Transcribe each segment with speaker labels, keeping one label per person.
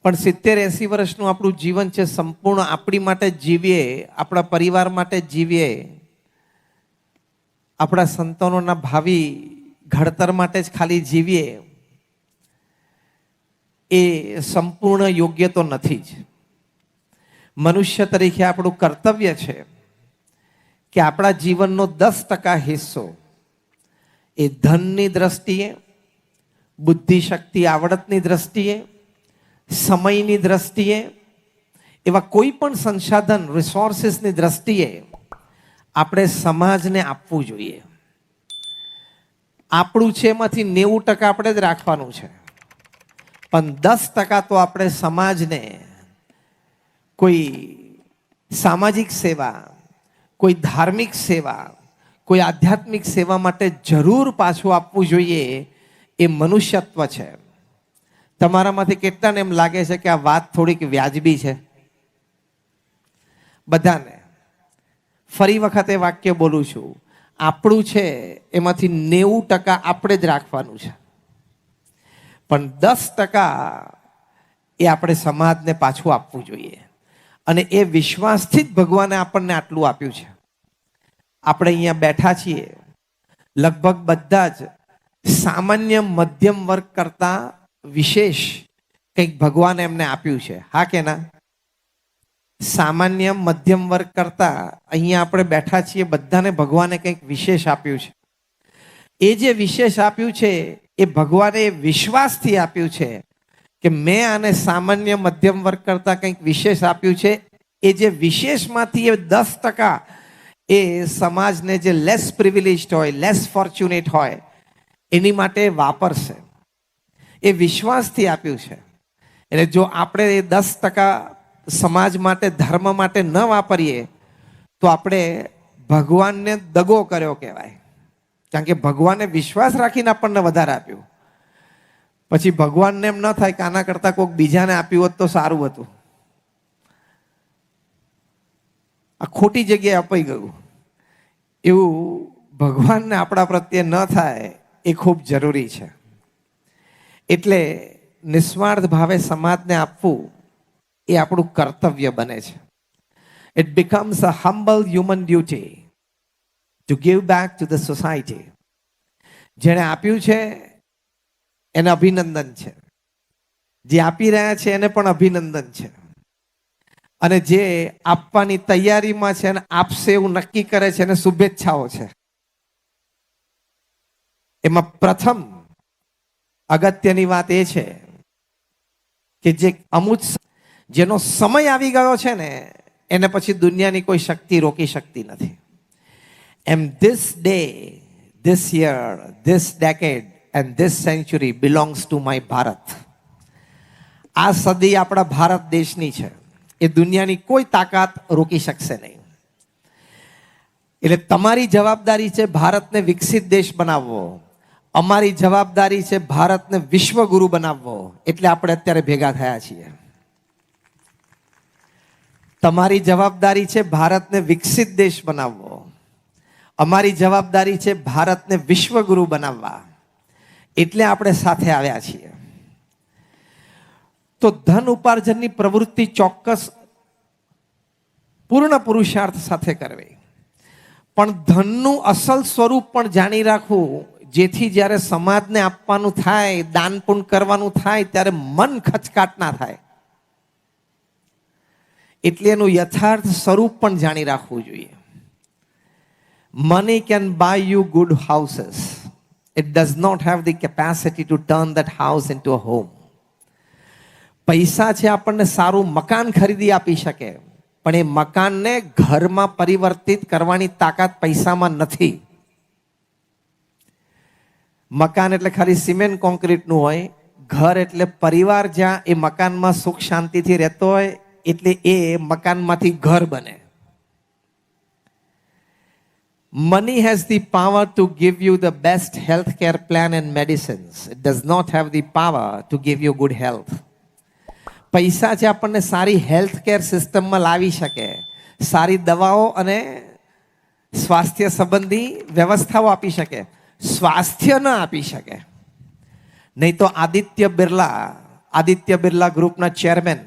Speaker 1: પણ 70-80 વર્ષનું આપણું જીવન છે, સંપૂર્ણ આપણી માટે જીવીએ, આપણા પરિવાર માટે જીવીએ, આપણા સંતાનોના ભાવિ ઘડતર માટે જ ખાલી જીવીએ, એ સંપૂર્ણ યોગ્ય તો નથી જ. મનુષ્ય તરીકે આપણું કર્તવ્ય છે કે આપણા જીવનનો 10% હિસ્સો એ ધનની દ્રષ્ટિએ, બુદ્ધિશક્તિ આવડતની દ્રષ્ટિએ, સમયની દ્રષ્ટિએ, એવા કોઈ પણ સંસાધન રિસોર્સિસની દ્રષ્ટિએ આપણે સમાજને આપવું જોઈએ. આપણું છે એમાંથી 90% આપણે જ રાખવાનું છે, પણ 10% તો આપણે સમાજને કોઈ સામાજિક સેવા, કોઈ ધાર્મિક સેવા, કોઈ આધ્યાત્મિક સેવા માટે જરૂર પાછું આપવું જોઈએ. એ મનુષ્યત્વ છે. તમારામાંથી કેટલાને એમ લાગે છે કે આ વાત થોડીક વ્યાજબી છે? બધાને ફરી વખત એ વાક્ય બોલું છું, આપણું છે એમાંથી 90% આપણે જ રાખવાનું છે, પણ 10% એ આપણે સમાજને પાછું આપવું જોઈએ. અને એ વિશ્વાસથી જ ભગવાને આપણને આટલું આપ્યું છે. આપણે અહીંયા બેઠા છીએ, લગભગ બધા જ સામાન્ય મધ્યમ વર્ગ કરતા વિશેષ કંઈક ભગવાને એમને આપ્યું છે. હા કે ના? સામાન્ય મધ્યમ વર્ગ કરતા અહીંયા આપણે બેઠા છીએ, બધાને ભગવાને કંઈક વિશેષ આપ્યું છે. એ જે વિશેષ આપ્યું છે એ ભગવાને વિશ્વાસથી આપ્યું છે કે મેં આને સામાન્ય મધ્યમ વર્ગ કરતા કંઈક વિશેષ આપ્યું છે. એ જે વિશેષમાંથી એ 10% એ સમાજને જે લેસ પ્રિવિલેજ્ડ હોય, લેસ ફોર્ચ્યુનેટ હોય, એની માટે વાપરશે. એ વિશ્વાસથી આપ્યું છે. એટલે જો આપણે એ 10% સમાજ માટે, ધર્મ માટે ન વાપરીએ તો આપણે ભગવાનને દગો કર્યો કહેવાય. કારણ કે ભગવાને વિશ્વાસ રાખીને આપણને વધારે આપ્યું. પછી ભગવાનને એમ ન થાય કે આના કરતાં કોઈક બીજાને આપ્યું હોત તો સારું હતું, આ ખોટી જગ્યાએ અપાઈ ગયું, એવું ભગવાનને આપણા પ્રત્યે ન થાય એ ખૂબ જરૂરી છે. એટલે નિસ્વાર્થ ભાવે સમાજને આપવું એ આપણું કર્તવ્ય બને છે. It becomes a humble human duty to give back to the society. જેણે આપ્યું છે એને અભિનંદન છે, જે આપી રહ્યા છે એને પણ અભિનંદન છે, અને જે આપવાની તૈયારીમાં છે અને આપશે એવું નક્કી કરે છે એને શુભેચ્છાઓ છે. એમાં પ્રથમ અગત્યની વાત એ છે કે જે અમુક જેનો સમય આવી ગયો છે ને એને પછી દુનિયાની કોઈ શક્તિ રોકી શકતી નથી. And this day, this year, this decade and this century belongs to my Bharat. આ સદી આપણા ભારત દેશની છે, એ દુનિયાની કોઈ તાકાત રોકી શકશે નહીં. એટલે તમારી જવાબદારી છે ભારતને વિકસિત દેશ બનાવવો, અમારી જવાબદારી છે ભારતને વિશ્વગુરુ બનાવવો. એટલે આપણે અત્યારે ભેગા થયા છીએ. તમારી જવાબદારી છે ભારતને વિકસિત દેશ બનાવવો, અમારી જવાબદારી છે ભારતને વિશ્વગુરુ બનાવવા. એટલે આપણે સાથે આવ્યા છીએ. તો ધન ઉપાર્જનની પ્રવૃત્તિ ચોક્કસ પૂર્ણ પુરુષાર્થ સાથે કરવી, પણ ધનનું અસલ સ્વરૂપ પણ જાણી રાખવું, જેથી જ્યારે સમાજને આપવાનું થાય, દાન પુણ્ય કરવાનું થાય ત્યારે મન ખચકાટ ના થાય. એટલે એનું યથાર્થ સ્વરૂપ પણ જાણી રાખવું જોઈએ. Money can buy you good houses. It does not have the capacity to turn that house into a home. પૈસા છે આપણને સારું મકાન ખરીદી આપી શકે, પણ એ મકાનને ઘરમાં પરિવર્તિત કરવાની તાકાત પૈસામાં નથી. મકાન એટલે ખાલી સિમેન્ટ કોન્ક્રીટનું હોય, ઘર એટલે પરિવાર જ્યાં એ મકાનમાં સુખ શાંતિથી રહેતો હોય, એટલે એ મકાનમાંથી ઘર બને. Money has the power to give you the best healthcare plan and medicines. It does not have the power to give you good health. પૈસા છે આપણને સારી હેલ્થ કેર સિસ્ટમમાં લાવી શકે, સારી દવાઓ અને સ્વાસ્થ્ય સંબંધી વ્યવસ્થાઓ આપી શકે, સ્વાસ્થ્ય ન આપી શકે. નહીં તો આદિત્ય બિરલા આદિત્ય બિરલા ગ્રુપના ચેરમેન,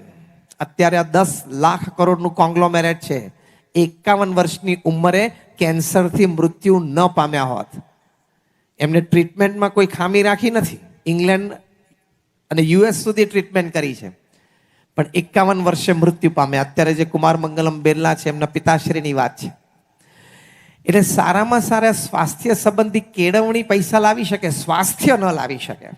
Speaker 1: અત્યારે આ 10 લાખ કરોડનું કોંગ્લોમેરેટ છે, 51 વર્ષની ઉંમરે કેન્સરથી મૃત્યુ ન પામ્યા હોત. એમને ટ્રીટમેન્ટમાં કોઈ ખામી રાખી નથી. ઇંગ્લેન્ડ અને યુએસ સુધી ટ્રીટમેન્ટ કરી છે, પણ 51 વર્ષે મૃત્યુ પામ્યા. અત્યારે જે કુમાર મંગલમ બિરલા છે એમના પિતાશ્રીની વાત છે. એટલે સારામાં સારા સ્વાસ્થ્ય સંબંધી કેળવણી પૈસા લાવી શકે, સ્વાસ્થ્ય ન લાવી શકે.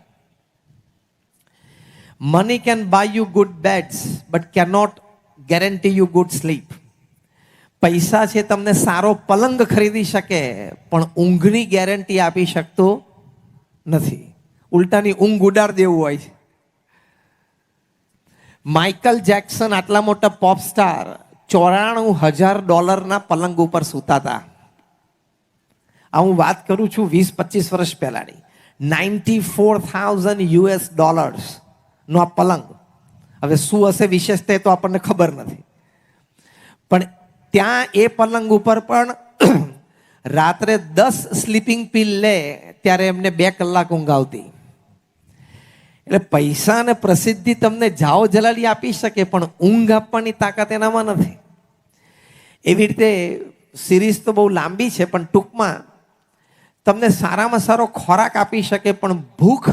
Speaker 1: Money can buy you good beds but can not guarantee you good sleep. પૈસા છે તમને સારો પલંગ ખરીદી શકે, પણ ઊંઘની ગેરંટી આપી શકતો નથી. ઉલટાની ઊંઘ ઉડાડ દેવું હોય છે. માઇકલ જેક્સન આટલા મોટા પોપ સ્ટાર $94,000 પલંગ ઉપર સૂતા હતા. આ હું વાત કરું છું 20-25 વર્ષ પહેલાની. $94,000 નો આ પલંગ. હવે શું હશે વિશેષતા તો આપણને ખબર નથી, પણ ત્યાં એ પલંગ ઉપર પણ રાત્રે 10 સ્લીપિંગ પિલ લે ત્યારે એમને 2 કલાક ઊંઘ આવતી. એટલે પૈસા અને પ્રસિદ્ધિ તમને જાઓ જલાલી આપી શકે, પણ ઊંઘ આપવાની તાકાત એનામાં નથી. એવી રીતે સિરીઝ તો બહુ લાંબી છે, પણ ટૂંકમાં તમને સારામાં સારો ખોરાક આપી શકે, પણ ભૂખ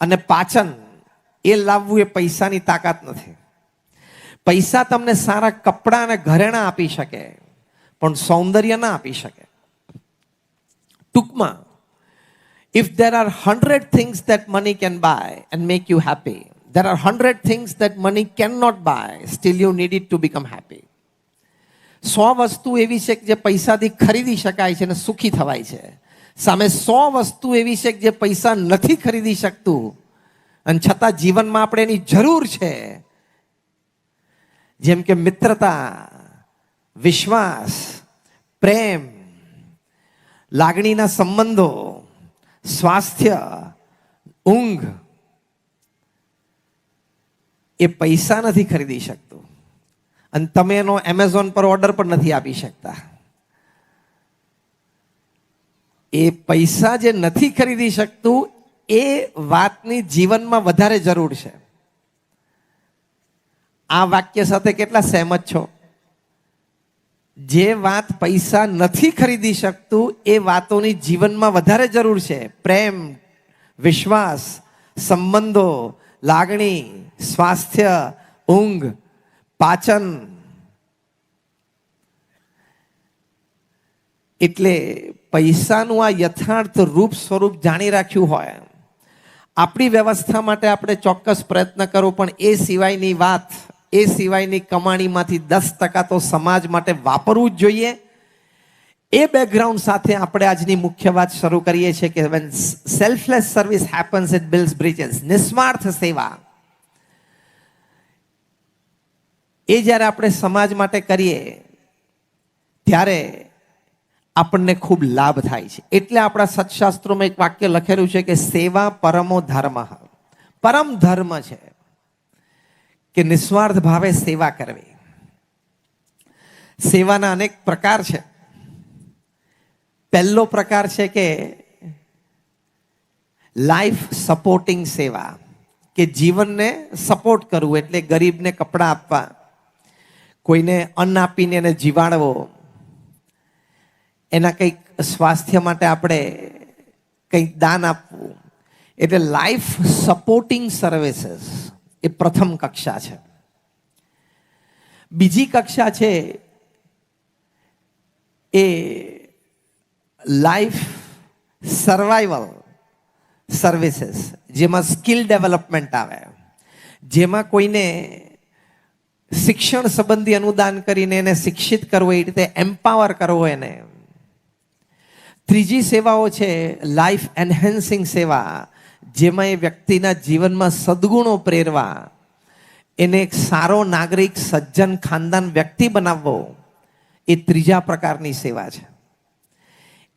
Speaker 1: અને પાચન એ લાવવું એ પૈસાની તાકાત નથી. પૈસા તમને સારા કપડાં અને ઘરેણાં આપી શકે, પણ સૌંદર્ય ના આપી શકે. ટૂંકમાં, if there are 100 things that money can buy and make you happy, there are 100 things that money cannot buy, still you need it to become happy. 100 વસ્તુ એવી છે કે જે પૈસાથી ખરીદી શકાય છે અને સુખી થવાય છે. સામે 100 વસ્તુ એવી છે કે જે પૈસા નથી ખરીદી શકતું અને છતાં જીવનમાં આપણે એની જરૂર છે. જેમ કે મિત્રતા, વિશ્વાસ, પ્રેમ, લાગણીના સંબંધો, સ્વાસ્થ્ય, ઊંઘ. એ પૈસા નથી ખરીદી શકતું અને તમે એનો એમેઝોન પર ઓર્ડર પણ નથી આપી શકતા. એ પૈસા જે નથી ખરીદી શકતું એ વાતની જીવનમાં વધારે જરૂર છે. આ વાક્ય સાથે કેટલા સહેમત છો? જે વાત પૈસા નથી ખરીદી શકતું એ વાતોની જીવનમાં વધારે જરૂર છે. પ્રેમ, વિશ્વાસ, સંબંધો, લાગણી, સ્વાસ્થ્ય, ઊંઘ, પાચન. એટલે પૈસાનું આ યથાર્થ રૂપ સ્વરૂપ જાણી રાખ્યું હોય, આપણી વ્યવસ્થા માટે આપણે ચોક્કસ પ્રયત્ન કરવો, પણ એ સિવાયની વાત, એ સિવાયની કમાણીમાંથી 10% તો સમાજ માટે વાપરવું જ જોઈએ. એ બેકગ્રાઉન્ડ સાથે આપણે આજની મુખ્ય વાત શરૂ કરીએ છીએ કે when selfless service happens it builds bridges. નિસ્વાર્થ સેવા એ જ્યારે આપણે સમાજ માટે કરીએ ત્યારે આપણને ખૂબ લાભ થાય છે. એટલે આપણા સત્શાસ્ત્રોમાં એક વાક્ય લખેલું છે કે સેવા પરમો ધર્મ. પરમ ધર્મ છે કે નિસ્વાર્થ ભાવે સેવા કરવી. સેવાના અનેક પ્રકાર છે. પહેલો પ્રકાર છે કે લાઈફ સપોર્ટિંગ સેવા, કે જીવનને સપોર્ટ કરવું, એટલે ગરીબને કપડાં આપવા, કોઈને અન્ન આપીને એને જીવાડવો, એના કંઈક સ્વાસ્થ્ય માટે આપણે કંઈક દાન આપવું. એટલે લાઈફ સપોર્ટિંગ સર્વિસીસ એ પ્રથમ કક્ષા છે. બીજી કક્ષા છે એ લાઈફ સર્વાઈવલ સર્વિસીસ, જેમાં સ્કિલ ડેવલપમેન્ટ આવે, જેમાં કોઈને શિક્ષણ સંબંધી અનુદાન કરીને એને શિક્ષિત કરવો, એ રીતે એમ્પાવર કરવો એને. ત્રીજી સેવાઓ છે લાઈફ એન્હેન્સિંગ સેવા, જેમાં એ વ્યક્તિના જીવનમાં સદગુણો પ્રેરવા, એને એક સારો નાગરિક, સજ્જન, ખાનદાન વ્યક્તિ બનાવવો. એ ત્રીજા પ્રકારની સેવા છે.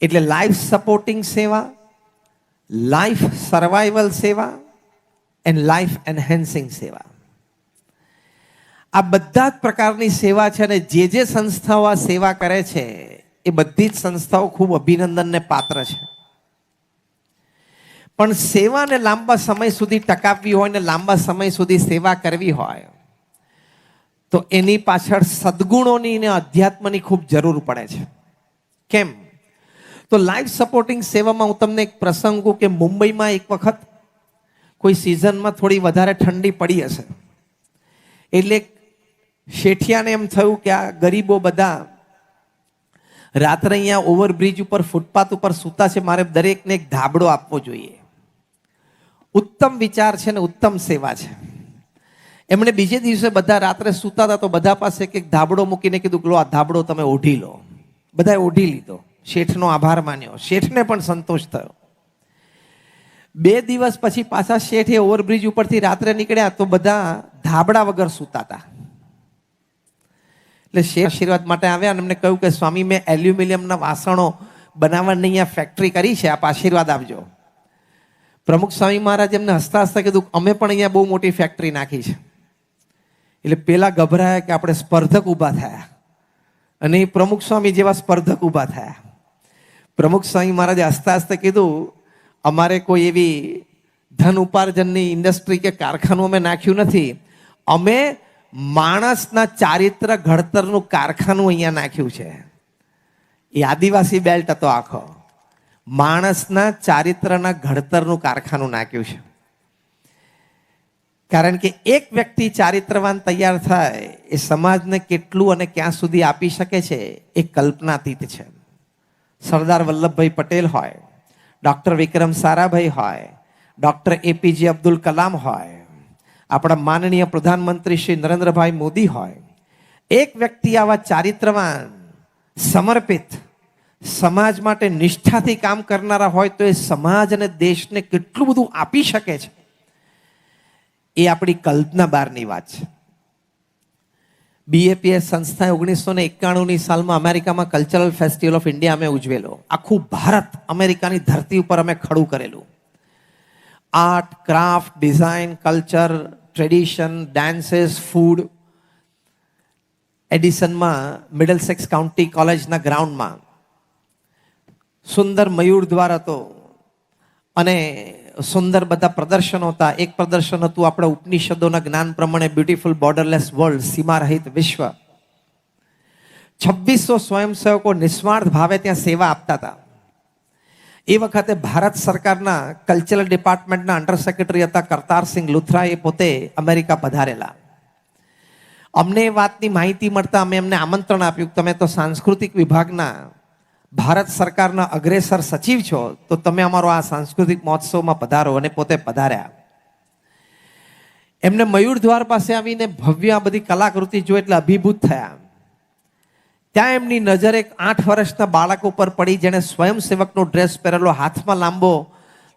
Speaker 1: એટલે લાઈફ સપોર્ટિંગ સેવા, લાઈફ સર્વાઈવલ સેવા એન્ડ લાઈફ એન્હેન્સિંગ સેવા. આ બધા જ પ્રકારની સેવા છે અને જે સંસ્થાઓ આ સેવા કરે છે એ બધી જ સંસ્થાઓ ખૂબ અભિનંદનને પાત્ર છે. પણ પણ સેવાને લાંબા સમય સુધી ટકાવવી હોય ને લાંબા સમય સુધી સેવા કરવી હોય તો એની પાછળ સદગુણોની ને અધ્યાત્મની ખૂબ જરૂર પડે છે. કેમ? તો લાઈફ સપોર્ટિંગ સેવામાં હું તમને એક પ્રસંગ કહું કે મુંબઈમાં એક વખત કોઈ સિઝનમાં થોડી વધારે ઠંડી પડી હશે, એટલે શેઠિયાને એમ થયું કે આ ગરીબો બધા રાત્રે અહીંયા ઓવરબ્રિજ ઉપર ફૂટપાથ ઉપર સૂતા છે, મારે દરેકને એક ધાબળો આપવો જોઈએ. ઉત્તમ વિચાર છે ને ઉત્તમ સેવા છે. એમણે બીજે દિવસે બધા રાત્રે સૂતા હતા તો બધા પાસે એક ધાબળો મૂકીને કીધું કે લો આ ધાબળો તમે ઓઢી લો. બધાએ ઓઢી લીધો. શેઠનો આભાર માન્યો, શેઠને પણ સંતોષ થયો. 2 દિવસ પછી પાછા શેઠ એ ઓવરબ્રિજ ઉપરથી રાત્રે નીકળ્યા તો બધા ધાબળા વગર સૂતા હતા. એટલે શેઠ આશીર્વાદ માટે આવ્યા અને એમને કહ્યું કે સ્વામી, મેં એલ્યુમિનિયમના વાસણો બનાવવાની અહીંયા ફેક્ટરી કરી છે, આપ આશીર્વાદ આપજો. પ્રમુખ સ્વામી મહારાજ એમને હસતા હસતા કીધું અમે પણ અહીંયા બહુ મોટી ફેક્ટરી નાખી છે. એટલે પેલા ગભરાયા કે આપણે સ્પર્ધક ઊભા થયા અને એ પ્રમુખ સ્વામી જેવા સ્પર્ધક ઊભા થયા. પ્રમુખ સ્વામી મહારાજે હસતા હસતા કીધું અમારે કોઈ એવી ધન ઉપાર્જનની ઇન્ડસ્ટ્રી કે કારખાનું અમે નાખ્યું નથી, અમે માણસના ચારિત્ર ઘડતરનું કારખાનું અહીંયા નાખ્યું છે. એ આદિવાસી બેલ્ટ હતો આખો, માણસના ચારિત્રના ઘડતરનું કારખાનું નાખ્યું છે. કારણ કે એક વ્યક્તિ ચારિત્રવાન તૈયાર થાય એ સમાજને કેટલું અને ક્યાં સુધી આપી શકે છે એ કલ્પનાતીત છે. સરદાર વલ્લભભાઈ પટેલ હોય, ડૉક્ટર વિક્રમ સારાભાઈ હોય, ડૉક્ટર એપીજે અબ્દુલ કલામ હોય, આપણા માનનીય પ્રધાનમંત્રી શ્રી નરેન્દ્રભાઈ મોદી હોય, એક વ્યક્તિ આવા ચારિત્રવાન, સમર્પિત, સમાજ માટે નિષ્ઠાથી કામ કરનારા હોય તો એ સમાજ અને દેશને કેટલું બધું આપી શકે છે એ આપણી કલ્પના બહારની વાત છે. BAPS સંસ્થાએ 1991ની સાલમાં અમેરિકામાં કલ્ચરલ ફેસ્ટિવલ ઓફ ઇન્ડિયા અમે ઉજવેલો. આખું ભારત અમેરિકાની ધરતી ઉપર અમે ખડું કરેલું. Art, craft, design, culture, tradition, dances, food. એડિસનમાં મિડલસેક્સ કાઉન્ટી કોલેજના ગ્રાઉન્ડમાં સુંદર મયુર દ્વાર હતો અને સુંદર બધા પ્રદર્શનો હતા. એક પ્રદર્શન હતું આપણે ઉપનિષદોના જ્ઞાન પ્રમાણે બ્યુટીફુલ બોર્ડરલેસ વર્લ્ડ, સીમા રહિત વિશ્વ. 2600 સ્વયંસેવકો નિસ્વાર્થ ભાવે ત્યાં સેવા આપતા હતા. એ વખતે ભારત સરકારના કલ્ચરલ ડિપાર્ટમેન્ટના અંડર સેક્રેટરી હતા કરતારસિંહ લુથરા, એ પોતે અમેરિકા પધારેલા. અમને એ વાતની માહિતી મળતા અમે એમને આમંત્રણ આપ્યું કે તમે તો સાંસ્કૃતિક વિભાગના ભારત સરકારના અગ્રેસર સચિવ છો, તો તમે અમારો આ સાંસ્કૃતિક મહોત્સવમાં પધારો. અને પોતે પધાર્યા. એમને મયુર દ્વાર પાસે આવીને ભવ્ય આ બધી કલાકૃતિ જોઈ એટલે અભિભૂત થયા. ત્યાં એમની નજર એક 8 વર્ષના બાળક ઉપર પડી, જેણે સ્વયંસેવકનો ડ્રેસ પહેરેલો, હાથમાં લાંબો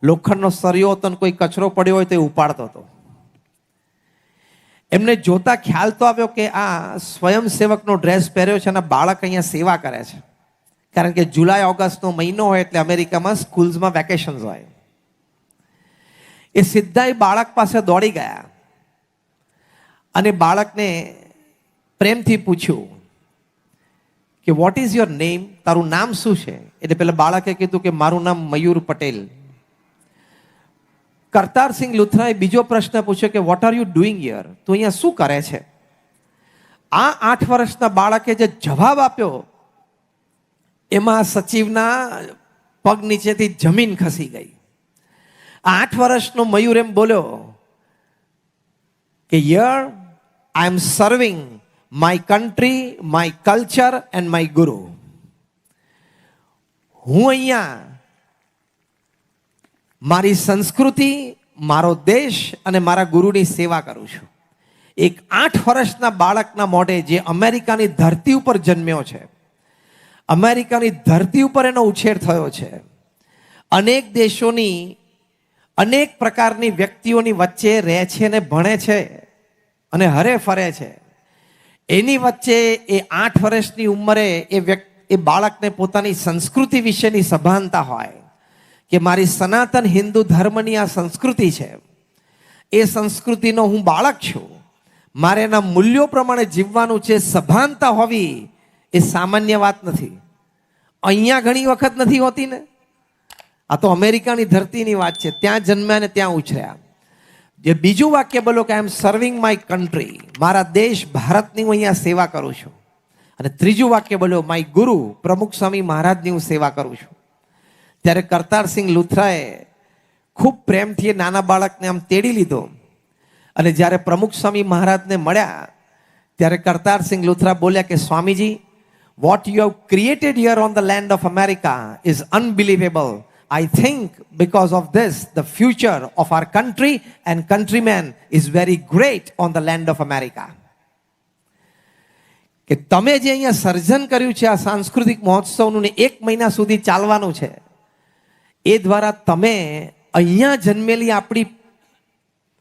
Speaker 1: લોખંડનો સળિયો હતો અને કોઈ કચરો પડ્યો હોય તો એ ઉપાડતો હતો. એમને જોતા ખ્યાલ તો આવ્યો કે આ સ્વયંસેવકનો ડ્રેસ પહેર્યો છે અને બાળક અહીંયા સેવા કરે છે. કારણ કે જુલાઈ ઓગસ્ટનો મહિનો હોય એટલે અમેરિકામાં સ્કૂલ્સમાં વેકેશન્સ હોય. એ સીધા બાળક પાસે દોડી ગયા અને બાળકને પ્રેમથી પૂછ્યું કે વોટ ઇઝ યોર નેમ, તારું નામ શું છે? એટલે પેલા બાળકે કીધું કે મારું નામ મયુર પટેલ. કરતારસિંહ લુથરાએ બીજો પ્રશ્ન પૂછ્યો કે what are you doing here, તું અહીંયા શું કરે છે? આ 8 વર્ષના બાળકે જે જવાબ આપ્યો એમાં સચિવના પગ નીચેથી જમીન ખસી ગઈ. 8 વર્ષનો મયુર એમ બોલ્યો કે here I am serving my country, my culture and my guru. હું અહીંયા મારી સંસ્કૃતિ, મારો દેશ અને મારા ગુરુની સેવા કરું છું. એક 8 વર્ષના બાળકના મોઢે, જે અમેરિકાની ધરતી ઉપર જન્મ્યો છે, અમેરિકાની ધરતી ઉપર એનો ઉછેર થયો છે, અનેક દેશોની અનેક પ્રકારની વ્યક્તિઓની વચ્ચે રહે છે ને ભણે છે અને હરે ફરે છે, એની વચ્ચે એ 8 વર્ષની ઉંમરે એ બાળકને પોતાની સંસ્કૃતિ વિશેની સભાનતા હોય કે મારી સનાતન હિન્દુ ધર્મની આ સંસ્કૃતિ છે, એ સંસ્કૃતિનો હું બાળક છું, મારે એના મૂલ્યો પ્રમાણે જીવવાનું છે, સભાનતા હોવી એ સામાન્ય વાત નથી. અહીંયા ઘણી વખત નથી હોતી ને. આ તો અમેરિકાની ધરતીની વાત છે, ત્યાં જન્મ્યા ને ત્યાં ઉછર્યા. જે બીજું વાક્ય બોલો કે આઈ એમ સર્વિંગ માય કન્ટ્રી, મારા દેશ ભારતની હું અહીંયા સેવા કરું છું. અને ત્રીજું વાક્ય બોલો માય ગુરુ પ્રમુખ સ્વામી મહારાજની હું સેવા કરું છું. ત્યારે કરતારસિંહ લુથરાએ ખૂબ પ્રેમથી નાના બાળકને આમ તેડી લીધો અને જ્યારે પ્રમુખ સ્વામી મહારાજને મળ્યા ત્યારે કરતારસિંહ લુથરા બોલ્યા કે Swamiji, what you have created here on the land of America is unbelievable. I think because of this, the future of our country and countrymen is very great on the land of America. કે તમે જે અહીંયા સર્જન કર્યું છે આ સાંસ્કૃતિક મહોત્સવનું ને 1 મહિના સુધી ચાલવાનું છે, એ દ્વારા તમે અહીંયા જન્મેલી આપણી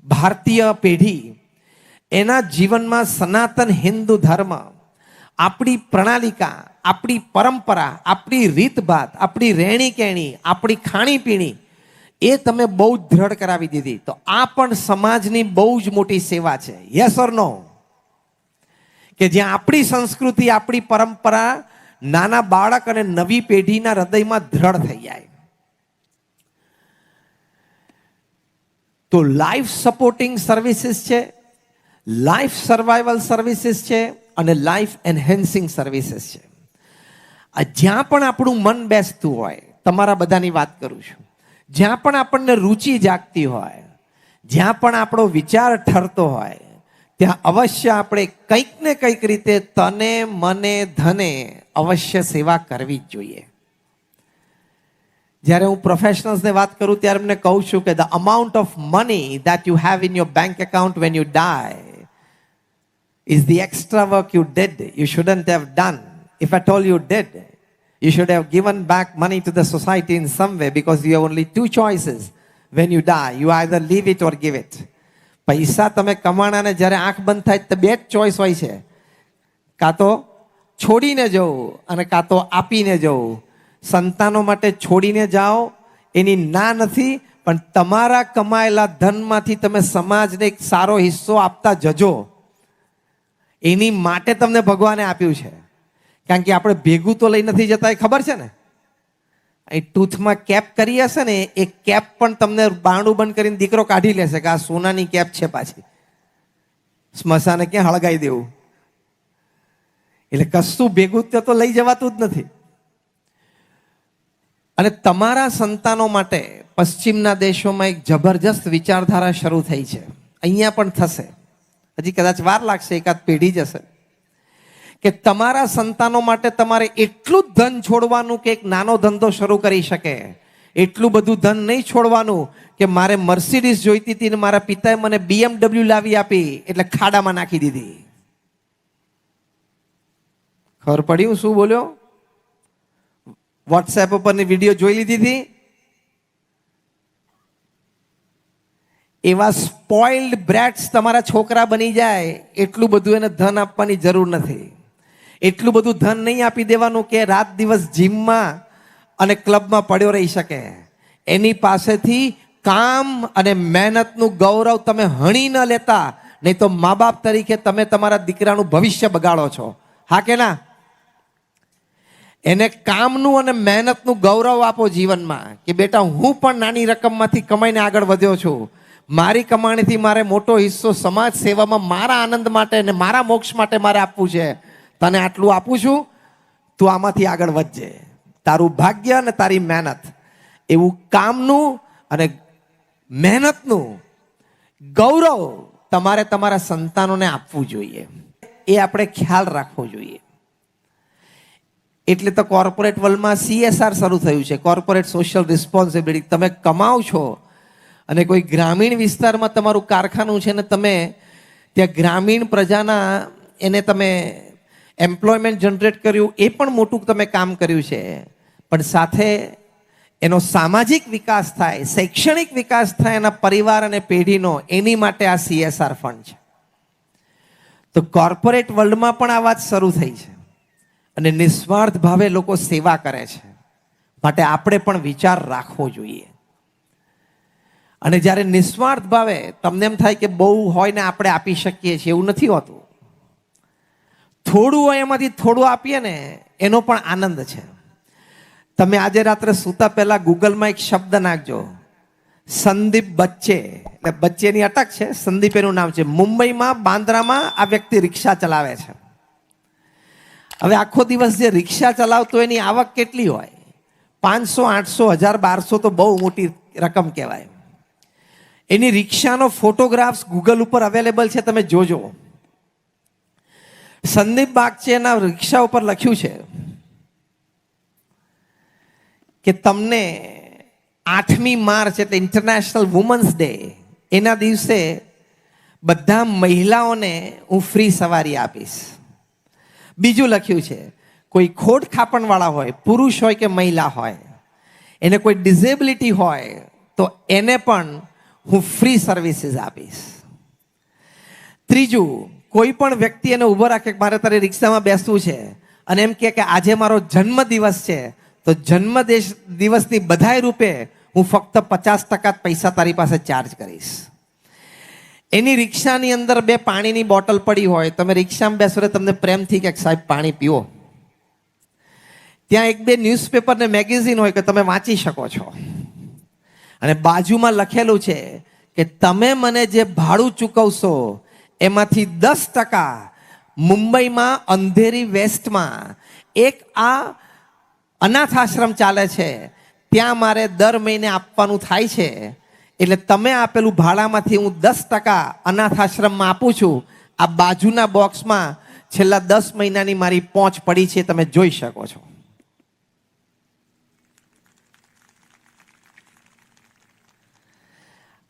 Speaker 1: ભારતીય પેઢી એના જીવનમાં સનાતન હિન્દુ ધર્મ, આપણી પ્રણાલિકા, આપણી પરંપરા, આપણી રીતભાત, આપણી રહેણી કહેણી, આપણી ખાણીપીણી એ તમે બહુ જ દ્રઢ કરાવી દીધી. તો આ પણ સમાજની બહુ જ મોટી સેવા છે. યસ ઓર નો? કે જ્યાં આપણી સંસ્કૃતિ, આપણી પરંપરા નાના બાળક અને નવી પેઢીના હૃદયમાં દ્રઢ થઈ જાય. તો લાઈફ સપોર્ટિંગ સર્વિસીસ છે, લાઈફ સર્વાઈવલ સર્વિસીસ છે અને લાઈફ એન્હેન્સિંગ સર્વિસીસ છે. જ્યાં પણ આપણું મન બેસતું હોય, તમારા બધાની વાત કરું છું, જ્યાં પણ આપણને રુચિ જાગતી હોય, જ્યાં પણ આપણો વિચાર ઠરતો હોય, ત્યાં અવશ્ય આપણે કંઈક ને કંઈક રીતે તને મને ધને અવશ્ય સેવા કરવી જ જોઈએ. જ્યારે હું પ્રોફેશનલ્સને વાત કરું ત્યારે એમને કહું છું કે the amount of money that you have in your bank account when you die is the extra work you did. You shouldn't have done. If at all you did, you should have given back money to the society in some way, because you have only 2 choices when you die. You either leave it or give it. પૈસા તમે કમાણાને જ્યારે આંખ બંધ થાય તો 2 જ choice હોય છે, કાં તો છોડીને જવું અને કાં તો આપીને જવું. સંતાનો માટે છોડીને જાઓ એની ના નથી, પણ તમારા કમાયેલા ધનમાંથી તમે સમાજને એક સારો હિસ્સો આપતા જજો. એની માટે તમને ભગવાને આપ્યું છે. કારણ કે આપણે ભેગું તો લઈ નથી જતા, એ ખબર છે ને. એ ટૂથમાં કેપ કરી હશે ને, એ કેપ પણ તમને બારણું બંધ કરીને દીકરો કાઢી લેશે કે આ સોનાની કેપ છે, પાછી સ્મશાને ક્યાં હળગાઈ દેવું. એટલે કશું ભેગું તો લઈ જવાતું જ નથી. અને તમારા સંતાનો માટે પશ્ચિમના દેશોમાં એક જબરજસ્ત વિચારધારા શરૂ થઈ છે, અહીંયા પણ થશે, હજી કદાચ વાર લાગશે, એકાદ પેઢી જશે, કે તમારા સંતાનો માટે તમારે એટલું જ ધન છોડવાનું કે એક નાનો ધંધો શરૂ કરી શકે. એટલું બધું ધન નહીં છોડવાનું કે મારે મર્સિડીઝ જોઈતી હતી ને મારા પિતાએ મને BMW લાવી આપી એટલે ખાડામાં નાખી દીધી. ખબર પડી હું શું બોલ્યો? વોટ્સએપ ઉપરની વિડીયો જોઈ લીધી હતી. એવા સ્પોઇલ્ડ બ્રેટ્સ તમારા છોકરા બની જાય એટલું બધું એને ધન આપવાની જરૂર નથી. એટલું બધું ધન નહીં આપી દેવાનું કે રાત દિવસ જીમમાં અને ક્લબમાં પડ્યો રહી શકે. એની પાસેથી કામ અને મહેનતનું ગૌરવ તમે હણી ન લેતા, નહીં તો મા બાપ તરીકે તમે તમારા દીકરાનું ભવિષ્ય બગાડો છો. હા કે ના? એને કામનું અને મહેનતનું ગૌરવ આપો જીવનમાં, કે બેટા હું પણ નાની રકમમાંથી કમાઈને આગળ વધ્યો છું, મારી કમાણીથી મારે મોટો હિસ્સો સમાજ સેવામાં મારા આનંદ માટે અને મારા મોક્ષ માટે મારે આપવું છે. તને આટલું આપું છું, તું આમાંથી આગળ વધજે. તારું ભાગ્ય અને તારી મહેનત, એવું કામનું અને મહેનતનું ગૌરવ તમારે તમારા સંતાનોને આપવું જોઈએ. એ આપણે ખ્યાલ રાખવો જોઈએ. એટલે તો કોર્પોરેટ વર્લ્ડમાં CSR શરૂ થયું છે, કોર્પોરેટ સોશિયલ રિસ્પોન્સિબિલિટી. તમે કમાવ છો અને કોઈ ગ્રામીણ વિસ્તારમાં તમારું કારખાનું છે ને તમે ત્યાં ગ્રામીણ પ્રજાના એને તમે એમ્પ્લોયમેન્ટ જનરેટ કર્યું, એ પણ મોટું તમે કામ કર્યું છે. પણ સાથે એનો સામાજિક વિકાસ થાય, શૈક્ષણિક વિકાસ થાય એના પરિવાર અને પેઢીનો, એની માટે આ CSR ફંડ છે. તો કોર્પોરેટ વર્લ્ડમાં પણ આ વાત શરૂ થઈ છે અને નિસ્વાર્થ ભાવે લોકો સેવા કરે છે. માટે આપણે પણ વિચાર રાખવો જોઈએ. અને જ્યારે નિસ્વાર્થ ભાવે તમને એમ થાય કે બહુ હોય ને આપણે આપી શકીએ છીએ, એવું નથી હોતું. થોડું હોય એમાંથી થોડું આપીએ ને એનો પણ આનંદ છે. તમે આજે રાત્રે સૂતા પહેલા ગૂગલમાં એક શબ્દ નાખજો, સંદીપ બચ્ચે, એટલે બચ્ચેની અટક છે, સંદીપ એનું નામ છે. મુંબઈમાં બાંદ્રામાં આ વ્યક્તિ રિક્ષા ચલાવે છે. હવે આખો દિવસ જે રિક્ષા ચલાવતો એની આવક કેટલી હોય? 500, 800, 1000, 1200 તો બહુ મોટી રકમ કહેવાય. એની રિક્ષાનો ફોટોગ્રાફ્સ ગૂગલ ઉપર અવેલેબલ છે, તમે જોજો. સંદીપ બાગચેના રિક્ષા ઉપર લખ્યું છે કે તમને 8મી માર્ચ એટલે ઇન્ટરનેશનલ વુમન્સ ડે, એના દિવસે બધા મહિલાઓને હું ફ્રી સવારી આપીશ. બીજું લખ્યું છે, કોઈ ખોડ ખાપણવાળા હોય, પુરુષ હોય કે મહિલા હોય, એને કોઈ ડિઝેબિલિટી હોય તો એને પણ હું ફ્રી સર્વિસીસ આપીશ. ત્રીજું, કોઈ પણ વ્યક્તિ એને ઊભો રાખે કે મારે તારી રિક્ષામાં બેસવું છે અને એમ કે આજે મારો જન્મદિવસ છે, તો જન્મ દિવસની બધાય રૂપે હું ફક્ત 50% પૈસા તારી પાસે ચાર્જ કરીશ. એની રિક્ષાની અંદર 2 પાણીની બોટલ પડી હોય, તમે રિક્ષામાં બેસો એટલે તમને પ્રેમથી કે સાહેબ પાણી પીવો. ત્યાં 1-2 ન્યૂઝપેપર ને મેગેઝિન હોય કે તમે વાંચી શકો છો. અને બાજુમાં લખેલું છે કે તમે મને જે ભાડું ચૂકવશો એમાંથી 10% મુંબઈમાં અંધેરી વેસ્ટમાં એક આ અનાથ આશ્રમ ચાલે છે, ત્યાં મારે દર મહિને આપવાનું થાય છે. એટલે તમે આપેલું ભાડામાંથી હું 10% અનાથ આશ્રમમાં આપું છું. આ બાજુના બોક્સમાં છેલ્લા 10 મહિનાની મારી પહોંચ પડી છે, તમે જોઈ શકો છો.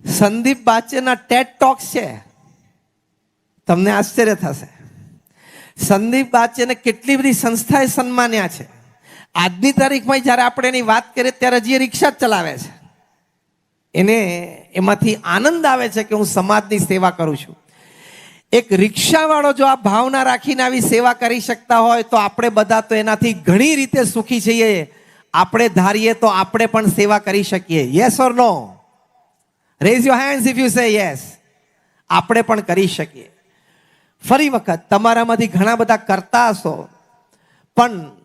Speaker 1: સંદીપ બાચેના ટેડ ટોક્સ છે, તમને આશ્ચર્ય થશે. સંદીપ બાચેને કેટલી બધી સંસ્થાએ સન્માન્યા છે. આજની તારીખમાં જ્યારે આપણે એની વાત કરીએ ત્યારે હજી રિક્ષા જ ચલાવે છે. એને એમાંથી આનંદ આવે છે કે હું સમાજની સેવા કરું છું. એક રિક્ષાવાળો જો આ ભાવના રાખીને આવી સેવા કરી શકતા હોય તો આપણે બધા તો એનાથી ઘણી રીતે સુખી છીએ. આપણે ધારીએ તો આપણે પણ સેવા કરી શકીએ. Yes or no? Raise your hands if you say yes. આપણે પણ કરી શકીએ. ફરી વખત, તમારામાંથી ઘણા બધા કરતા હશો, પણ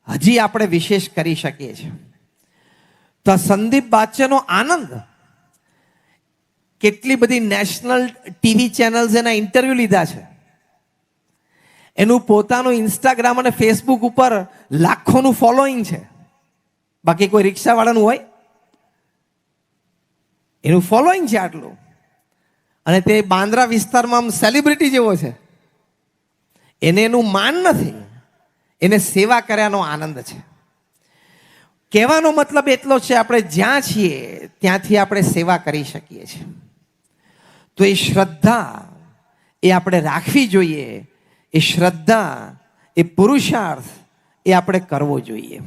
Speaker 1: હજી આપણે વિશેષ કરી શકીએ છીએ. તો સંદીપ બાચેનો આનંદ, કેટલી બધી નેશનલ ટીવી ચેનલ્સ એના ઇન્ટરવ્યુ લીધા છે. એનું પોતાનું ઇન્સ્ટાગ્રામ અને ફેસબુક ઉપર લાખોનું ફોલોઈંગ છે. બાકી કોઈ રિક્ષાવાળાનું હોય? એનું ફોલોઈંગ છે આટલું. અને તે બાંદ્રા વિસ્તારમાં આમ સેલિબ્રિટી જેવો છે. એને એનું માન નથી, એને સેવા કર્યાનો આનંદ છે. કહેવાનો મતલબ એટલો છે, આપણે જ્યાં છીએ ત્યાંથી આપણે સેવા કરી શકીએ છીએ. તો એ શ્રદ્ધા એ આપણે રાખવી જોઈએ. એ શ્રદ્ધા, એ પુરુષાર્થ એ આપણે કરવો જોઈએ.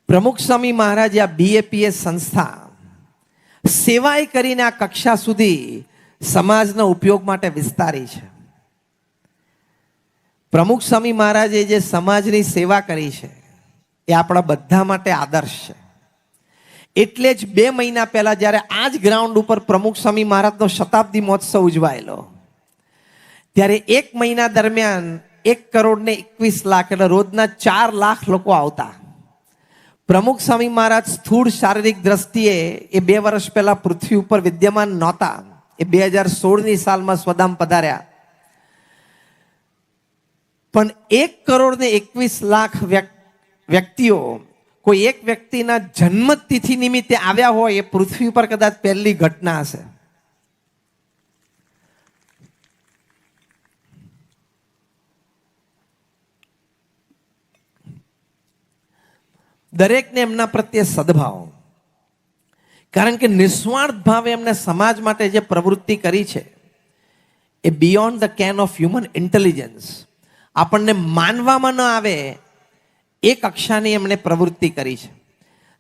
Speaker 1: પ્રમુખ સ્વામી મહારાજે આ BAPS સંસ્થા સેવાય કરીને આ કક્ષા સુધી સમાજના ઉપયોગ માટે વિસ્તારી છે. પ્રમુખ સ્વામી મહારાજે જે સમાજની સેવા કરી છે એ આપણા બધા માટે આદર્શ છે. એટલે જ 2 મહિના પહેલા જ્યારે આ જ ગ્રાઉન્ડ ઉપર પ્રમુખ સ્વામી મહારાજનો શતાબ્દી મહોત્સવ ઉજવાયેલો, ત્યારે 1 મહિના દરમિયાન 1,21,00,000 એટલે રોજના 4 લાખ લોકો આવતા. પ્રમુખ સ્વામી મહારાજ સ્થૂળ શારીરિક દ્રષ્ટિએ એ 2 વર્ષ પહેલા પૃથ્વી ઉપર વિદ્યમાન નહોતા. એ 2016ની સાલમાં સ્વધામ પધાર્યા. પણ 1,21,00,000 વ્યક્તિઓ કોઈ એક વ્યક્તિના જન્મતિથિ નિમિત્તે આવ્યા હોય, એ પૃથ્વી પર કદાચ પહેલી ઘટના હશે. દરેકને એમના પ્રત્યે સદભાવ, કારણ કે નિસ્વાર્થ ભાવે એમને સમાજ માટે જે પ્રવૃત્તિ કરી છે એ beyond the ken of human intelligence, આપણને માનવામાં ન આવે એ કક્ષાની એમણે પ્રવૃત્તિ કરી છે.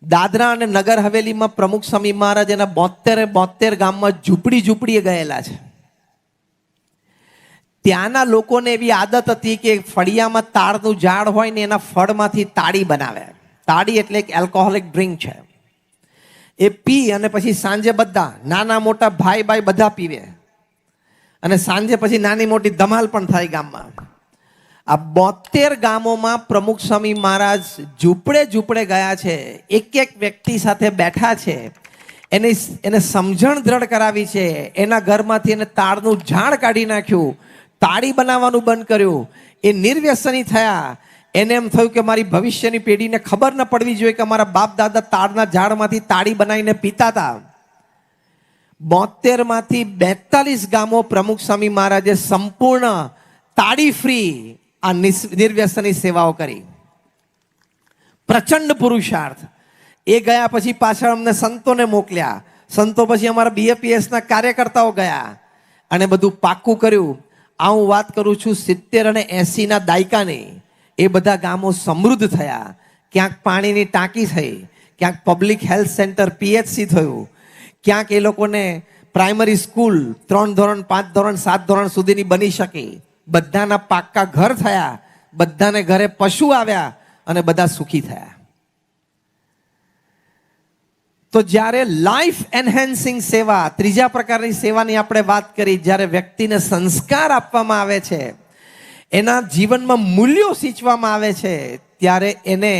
Speaker 1: દાદરા અને નગર હવેલીમાં પ્રમુખ સ્વામી મહારાજ એના 72 ગામમાં ઝૂંપડીએ ગયેલા છે. ત્યાંના લોકોને એવી આદત હતી કે ફળિયામાં તાડનું ઝાડ હોય ને એના ફળમાંથી તાડી બનાવે. તાડી એટલે એક એલ્કોહોલિક ડ્રિંક છે. એ પી અને પછી સાંજે બધા નાના મોટા ભાઈ બધા પીવે. અને સાંજે પછી નાની મોટી ધમાલ પણ થાય ગામમાં. આ 72 ગામોમાં પ્રમુખ સ્વામી મહારાજ ઝૂંપડે ઝૂંપડે ગયા છે, એક એક વ્યક્તિ સાથે બેઠા છે, એને સમજણ દ્રઢ કરાવી છે, એના ઘરમાંથી એને તાળનું ઝાડ કાઢી નાખ્યું, તાળી બનાવવાનું બંધ કર્યું, એ નિર્વ્યસની થયા. એને એમ થયું કે મારી ભવિષ્યની પેઢીને ખબર ન પડવી જોઈએ કે અમારા બાપ દાદા તાળના ઝાડમાંથી તાળી બનાવીને પીતા હતા. 72 માંથી 42 ગામો પ્રમુખ સ્વામી મહારાજે સંપૂર્ણ તાળી ફ્રી આ નિર્વ્યસની સેવાઓ કરી. પ્રચંડ પુરુષાર્થ. એ ગયા પછી પાછળ અમને સંતોને મોકલ્યા, સંતો પછી અમારા BAPS ના કાર્યકર્તાઓ ગયા અને બધું પાક્કું કર્યું. આ હું વાત કરું છું 70 અને 80 ના દાયકાની. એ બધા ગામો સમૃદ્ધ થયા. ક્યાંક પાણીની ટાંકી થઈ, ક્યાંક પબ્લિક હેલ્થ સેન્ટર PHC થયું, ક્યાંક એ લોકોને પ્રાઇમરી સ્કૂલ 3 ધોરણ 5 ધોરણ 7 ધોરણ સુધીની બની શકી. બધાના પાક્કા ઘર થયા, બધાને ઘરે પશુ આવ્યા અને બધા સુખી થયા. તો જ્યારે લાઈફ એન્હેન્સિંગ સેવા, ત્રીજા પ્રકારની સેવાની આપણે વાત કરી, જ્યારે વ્યક્તિને સંસ્કાર આપવામાં આવે છે, એના જીવનમાં મૂલ્યો સિંચવામાં આવે છે, ત્યારે એને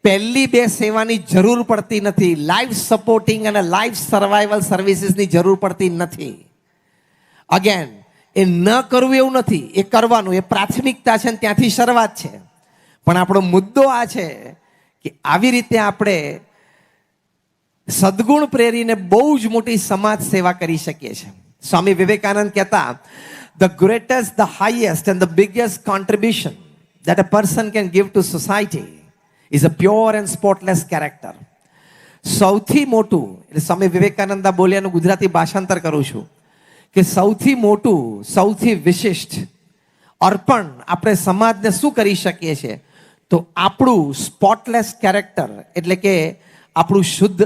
Speaker 1: પહેલી બે સેવાની જરૂર પડતી નથી. લાઈફ સપોર્ટિંગ અને લાઈફ સર્વાઈવલ સર્વિસીસની જરૂર પડતી નથી. અગેન, એ ન કરવું એવું નથી, એ કરવાનું, એ પ્રાથમિકતા છે, ત્યાંથી શરૂઆત છે. પણ આપણો મુદ્દો આ છે કે આવી રીતે આપણે સદગુણ પ્રેરીને બહુ જ મોટી સમાજ સેવા કરી શકીએ છીએ. સ્વામી વિવેકાનંદ કહેતા, the greatest, the highest and the biggest contribution that a person can give to society is a pure and spotless character. સૌથી મોટું, એટલે સ્વામી વિવેકાનંદ બોલ્યાનું ગુજરાતી ભાષાંતર કરું છું, કે સૌથી મોટું, સૌથી વિશિષ્ટ અર્પણ આપણે સમાજને શું કરી શકીએ છીએ? તો આપણું સ્પોટલેસ કેરેક્ટર, એટલે કે આપણું શુદ્ધ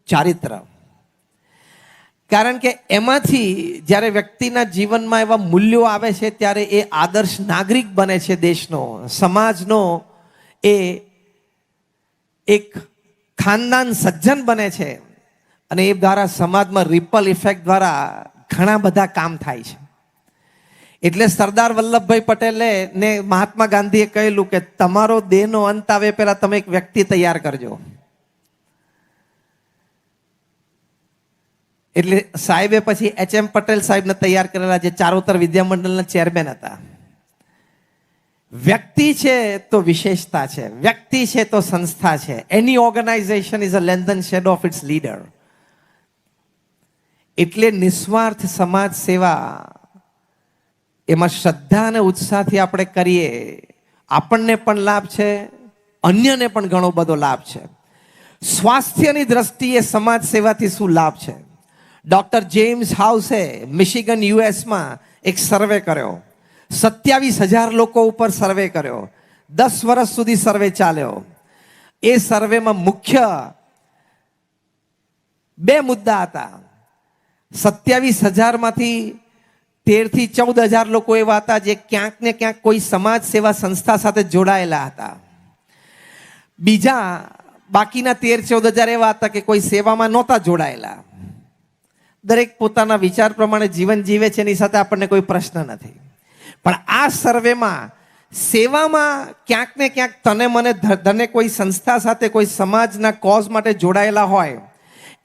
Speaker 1: ચારિત્ર. કારણ કે એમાંથી જ્યારે વ્યક્તિના જીવનમાં એવા મૂલ્યો આવે છે, ત્યારે એ આદર્શ નાગરિક બને છે, દેશનો, સમાજનો એ એક ખાનદાન સજ્જન બને છે. અને એ દ્વારા સમાજમાં રિપલ ઇફેક્ટ દ્વારા ઘણા બધા કામ થાય છે. એટલે સરદાર વલ્લભભાઈ પટેલે ને મહાત્મા ગાંધીએ કહેલું કે તમારો દેહનો અંત આવે પહેલા તમે એક વ્યક્તિ તૈયાર કરજો. એટલે સાહેબે પછી HM પટેલ સાહેબને તૈયાર કરેલા, જે ચારોતર વિદ્યામંડળના ચેરમેન હતા. વ્યક્તિ છે તો વિશેષતા છે, વ્યક્તિ છે તો સંસ્થા છે. Any organisation is a lengthened shadow of its leader. એટલે નિસ્વાર્થ સમાજ સેવા, એમાં શ્રદ્ધા અને ઉત્સાહથી આપણે કરીએ, આપણને પણ લાભ છે, અન્યને પણ ઘણો બધો લાભ છે. સ્વાસ્થ્યની દ્રષ્ટિએ સમાજ સેવાથી શું લાભ છે? ડોક્ટર જેમ્સ હાઉસે મિશિગન US એક સર્વે કર્યો. 27,000 લોકો ઉપર સર્વે કર્યો. 10 વર્ષ સુધી સર્વે ચાલ્યો. એ સર્વેમાં મુખ્ય 2 મુદ્દા હતા. 27,000 માંથી 13 થી 14,000 લોકો એવા હતા જે ક્યાંક ને ક્યાંક કોઈ સમાજ સેવા સંસ્થા સાથે જોડાયેલા હતા. બીજા બાકીના 13-14,000 એવા હતા કે કોઈ સેવામાં નહોતા જોડાયેલા. દરેક પોતાના વિચાર પ્રમાણે જીવન જીવે છે, એની સાથે આપણને કોઈ પ્રશ્ન નથી. પણ આ સર્વેમાં સેવામાં ક્યાંક ને ક્યાંક તને મને ધને કોઈ સંસ્થા સાથે, કોઈ સમાજના કોઝ માટે જોડાયેલા હોય,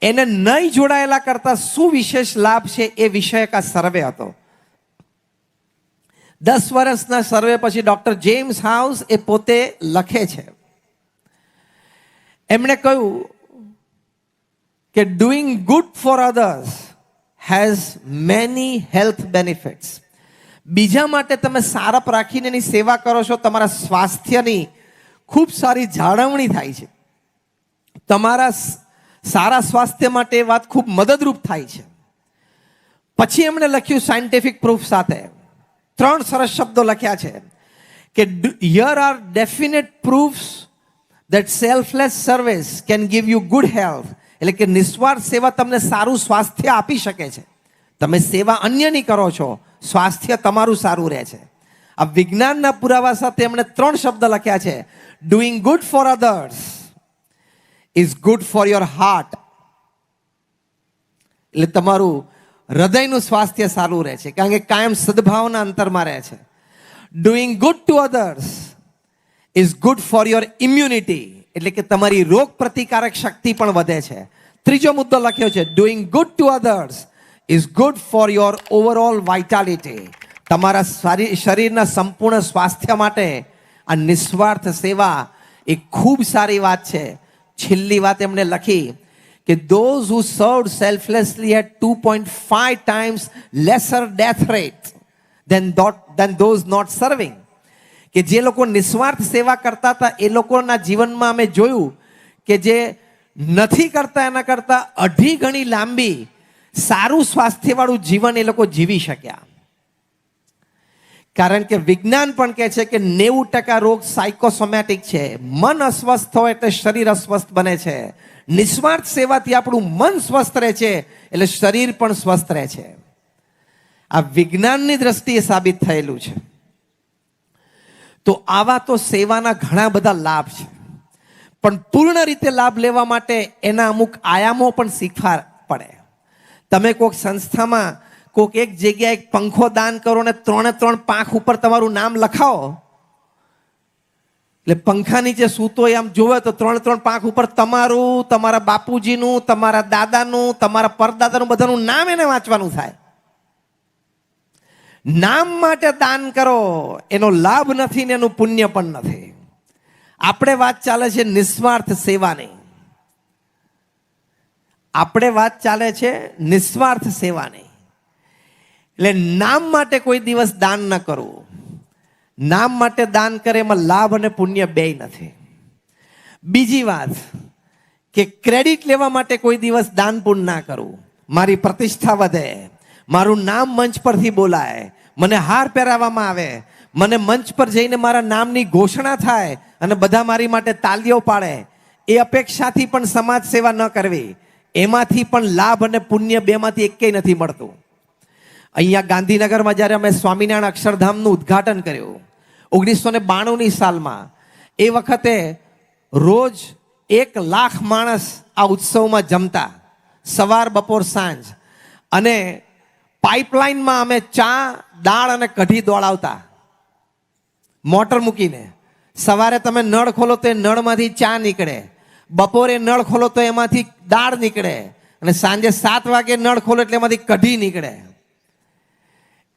Speaker 1: એને નહીં જોડાયેલા કરતા શું વિશેષ લાભ છે, એ વિષયક આ સર્વે હતો. 10 વર્ષના સર્વે પછી ડોક્ટર જેમ્સ હાઉસ એ પોતે લખે છે, એમણે કહ્યું કે doing good for others has many health benefits. બીજા માટે તમે સારપ રાખીને એની સેવા કરો છો, તમારા સ્વાસ્થ્યની ખૂબ સારી જાળવણી થાય છે. તમારા સારા સ્વાસ્થ્ય માટે એ વાત ખૂબ મદદરૂપ થાય છે. પછી એમણે લખ્યું સાયન્ટિફિક પ્રૂફ સાથે, 3 સરસ શબ્દો લખ્યા છે કે here are definite proofs that selfless service can give you good health. એટલે કે નિસ્વાર્થ સેવા તમને સારું સ્વાસ્થ્ય આપી શકે છે. તમે સેવા અન્યની કરો છો, સ્વાસ્થ્ય તમારું સારું રહે છે. આ વિજ્ઞાનના પુરાવા સાથે એમણે 3 શબ્દ લખ્યા છે. Doing good for others is good for your heart. એટલે તમારું હૃદયનું સ્વાસ્થ્ય સારું રહે છે, કારણ કે કાયમ સદભાવના અંતરમાં રહે છે. Doing good to others is good for your immunity, એટલે કે તમારી રોગ પ્રતિકારક શક્તિ પણ વધે છે. ત્રીજો મુદ્દો લખ્યો છે, doing good to others is good for your overall vitality. તમારા શરીરના સંપૂર્ણ સ્વાસ્થ્ય માટે આ નિસ્વાર્થ સેવા એ ખૂબ સારી વાત છે. છેલ્લી વાત એમણે લખી કે those who served selflessly had 2.5 times lesser death rate than those not serving. કે જે લોકો નિસ્વાર્થ સેવા કરતા હતા એ લોકોના જીવનમાં અમે જોયું કે જે નથી કરતા એના કરતા 2.5 ગણી લાંબી સારું સ્વાસ્થ્યવાળું જીવન એ લોકો જીવી શક્યા. કારણ કે વિજ્ઞાન પણ કહે છે કે 90% રોગ સાયકોસોમેટિક છે. મન અસ્વસ્થ હોય એટલે શરીર અસ્વસ્થ બને છે. નિસ્વાર્થ સેવાથી આપણું મન સ્વસ્થ રહે છે એટલે શરીર પણ સ્વસ્થ રહે છે. આ વિજ્ઞાનની દ્રષ્ટિએ સાબિત થયેલું છે. તો આવા તો સેવાના ઘણા બધા લાભ છે, પણ પૂર્ણ રીતે લાભ લેવા માટે એના અમુક આયામો પણ શીખવા પડે. તમે કોઈક સંસ્થામાં કોઈક એક જગ્યાએ એક પંખો દાન કરો ને 3 પાંખ ઉપર તમારું નામ લખાવો, એટલે પંખા નીચે સૂતો આમ જોવે તો 3 પાંખ ઉપર તમારું, તમારા બાપુજીનું, તમારા દાદાનું, તમારા પરદાદાનું બધાનું નામ એને વાંચવાનું થાય. નામ માટે દાન કરો એનો લાભ નથી ને એનું પુણ્ય પણ નથી. આપણે વાત ચાલે છે નિસ્વાર્થ સેવાની. આપણે વાત ચાલે છે નિસ્વાર્થ સેવાની. એટલે નામ માટે કોઈ દિવસ દાન ન કરવું. નામ માટે દાન કરે એમાં લાભ અને પુણ્ય બેય નથી. બીજી વાત કે ક્રેડિટ લેવા માટે કોઈ દિવસ દાન પુણ્ય ના કરવું. મારી પ્રતિષ્ઠા વધે, મારું નામ મંચ પરથી બોલાય, મને હાર પહેરાવવામાં આવે, મને મંચ પર જઈને મારા નામની ઘોષણા થાય અને બધા મારી માટે તાલીઓ પાડે, એ અપેક્ષાથી પણ સમાજ સેવા ન કરવી. એમાંથી પણ લાભ અને પુણ્ય બેમાંથી એકેય નથી મળતું. અહીંયા ગાંધીનગરમાં જ્યારે અમે સ્વામિનારાયણ અક્ષરધામનું ઉદ્ઘાટન કર્યું 1992ની સાલમાં, એ વખતે રોજ 1 લાખ માણસ આ ઉત્સવમાં જમતા, સવાર બપોર સાંજ. અને પાઇપલાઇનમાં અમે ચા, દાળ અને કઢી દોડાવતા મોટર મૂકીને. સવારે તમે નળ ખોલો તો એ નળમાંથી ચા નીકળે, બપોરે નળ ખોલો તો એમાંથી દાળ નીકળે, અને સાંજે 7 વાગે નળ ખોલો એટલે એમાંથી કઢી નીકળે.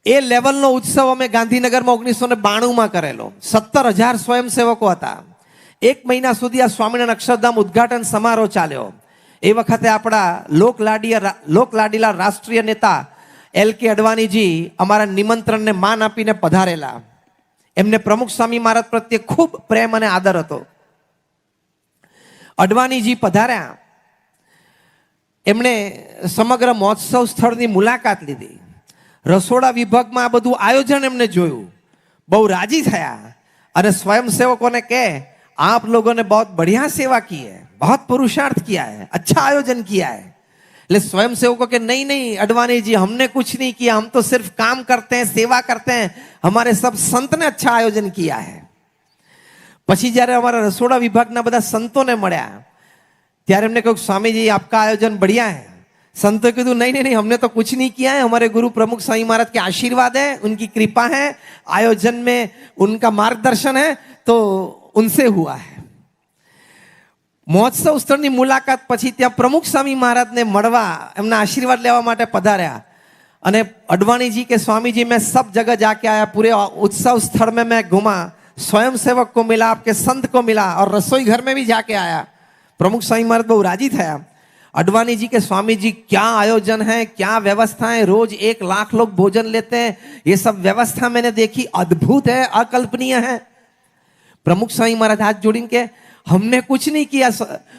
Speaker 1: એ લેવલનો ઉત્સવ અમે ગાંધીનગરમાં 1992માં કરેલો. 17,000 સ્વયંસેવકો હતા. 1 મહિના સુધી આ સ્વામિનારાયણ અક્ષરધામ ઉદ્ઘાટન સમારોહ ચાલ્યો. એ વખતે આપણા લોકલાડીલા રાષ્ટ્રીય નેતા LK અડવાણીજી અમારા નિમંત્રણને માન આપીને પધારેલા. એમને પ્રમુખ સ્વામી મહારાજ પ્રત્યે ખૂબ પ્રેમ અને આદર હતો. અડવાણીજી પધાર્યા, એમણે સમગ્ર મહોત્સવ સ્થળની મુલાકાત લીધી. રસોડા વિભાગમાં આ બધું આયોજન એમને જોયું, બહુ રાજી થયા અને સ્વયંसेवकों ने कहे आप लोगों ने बहुत बढ़िया सेवा की है, बहुत पुरुषार्थ किया है, अच्छा आयोजन किया है. એટલે स्वयंसेवकों के नहीं नहीं अडवाणी जी हमने कुछ नहीं किया, हम तो सिर्फ काम करते हैं, सेवा करते हैं, हमारे सब संत ने अच्छा आयोजन किया है. પછી જ્યારે અમારા રસોડા વિભાગના બધા સંતોને મળ્યા ત્યારે એમને કહ્યું સ્વામીજી आपका आयोजन बढ़िया है. संतों कहा नहीं नहीं नहीं हमने तो कुछ नहीं किया है, हमारे गुरु प्रमुख स्वामी महाराज के आशीर्वाद है, उनकी कृपा है, आयोजन में उनका मार्गदर्शन है, तो उनसे हुआ है. મહોત્સવ સ્થળની મુલાકાત પછી ત્યાં પ્રમુખ સ્વામી મહારાજને મળવા, એમના આશીર્વાદ લેવા માટે પધાર્યા. અને અડવાણી जी के स्वामी जी मैं सब जगह जाके आया, पूरे उत्सव स्थल में मैं घुमा, स्वयंसेवक को मिला, आपके संत को मिला और रसोई घर में भी जाके आया. प्रमुख स्वामी महाराज बहुत राजी થયા. अडवाणी जी के स्वामी जी क्या आयोजन है, क्या व्यवस्थाएं, रोज 1 लाख लोग भोजन लेते हैं, ये सब व्यवस्था मैंने देखी, अद्भुत है, अकल्पनीय है. प्रमुख स्वामी महाराज हाथ जोड़ीने के हमने कुछ नहीं किया,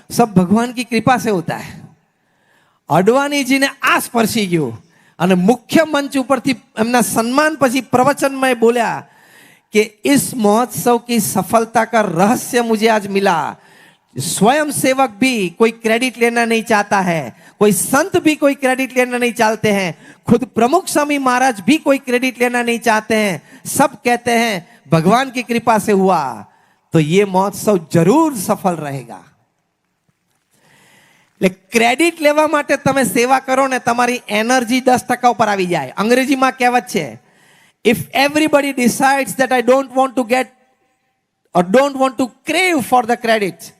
Speaker 1: सब भगवान की कृपा से होता है. अडवाणी जी ने आ स्पर्शी गयो અને મુખ્ય મંચ ઉપરથી એમના સન્માન પછી પ્રવચનમાં બોલ્યા कि इस महोत्सव की सफलता का रहस्य मुझे आज मिला. स्वयं सेवक भी कोई क्रेडिट लेना नहीं चाहता है, कोई संत भी कोई क्रेडिट लेना नहीं चाहते हैं, खुद प्रमुख स्वामी महाराज भी कोई क्रेडिट लेना नहीं चाहते हैं. सब कहते हैं भगवान की कृपा से हुआ, तो ये महोत्सव जरूर सफल रहेगा. क्रेडिट लेवा माटे तमे सेवा करो ने तमारी एनर्जी 10% पर આવી જાય. અંગ્રેજીમાં કહેવત છે If everybody decides that I don't want to get or don't want to crave for the credit,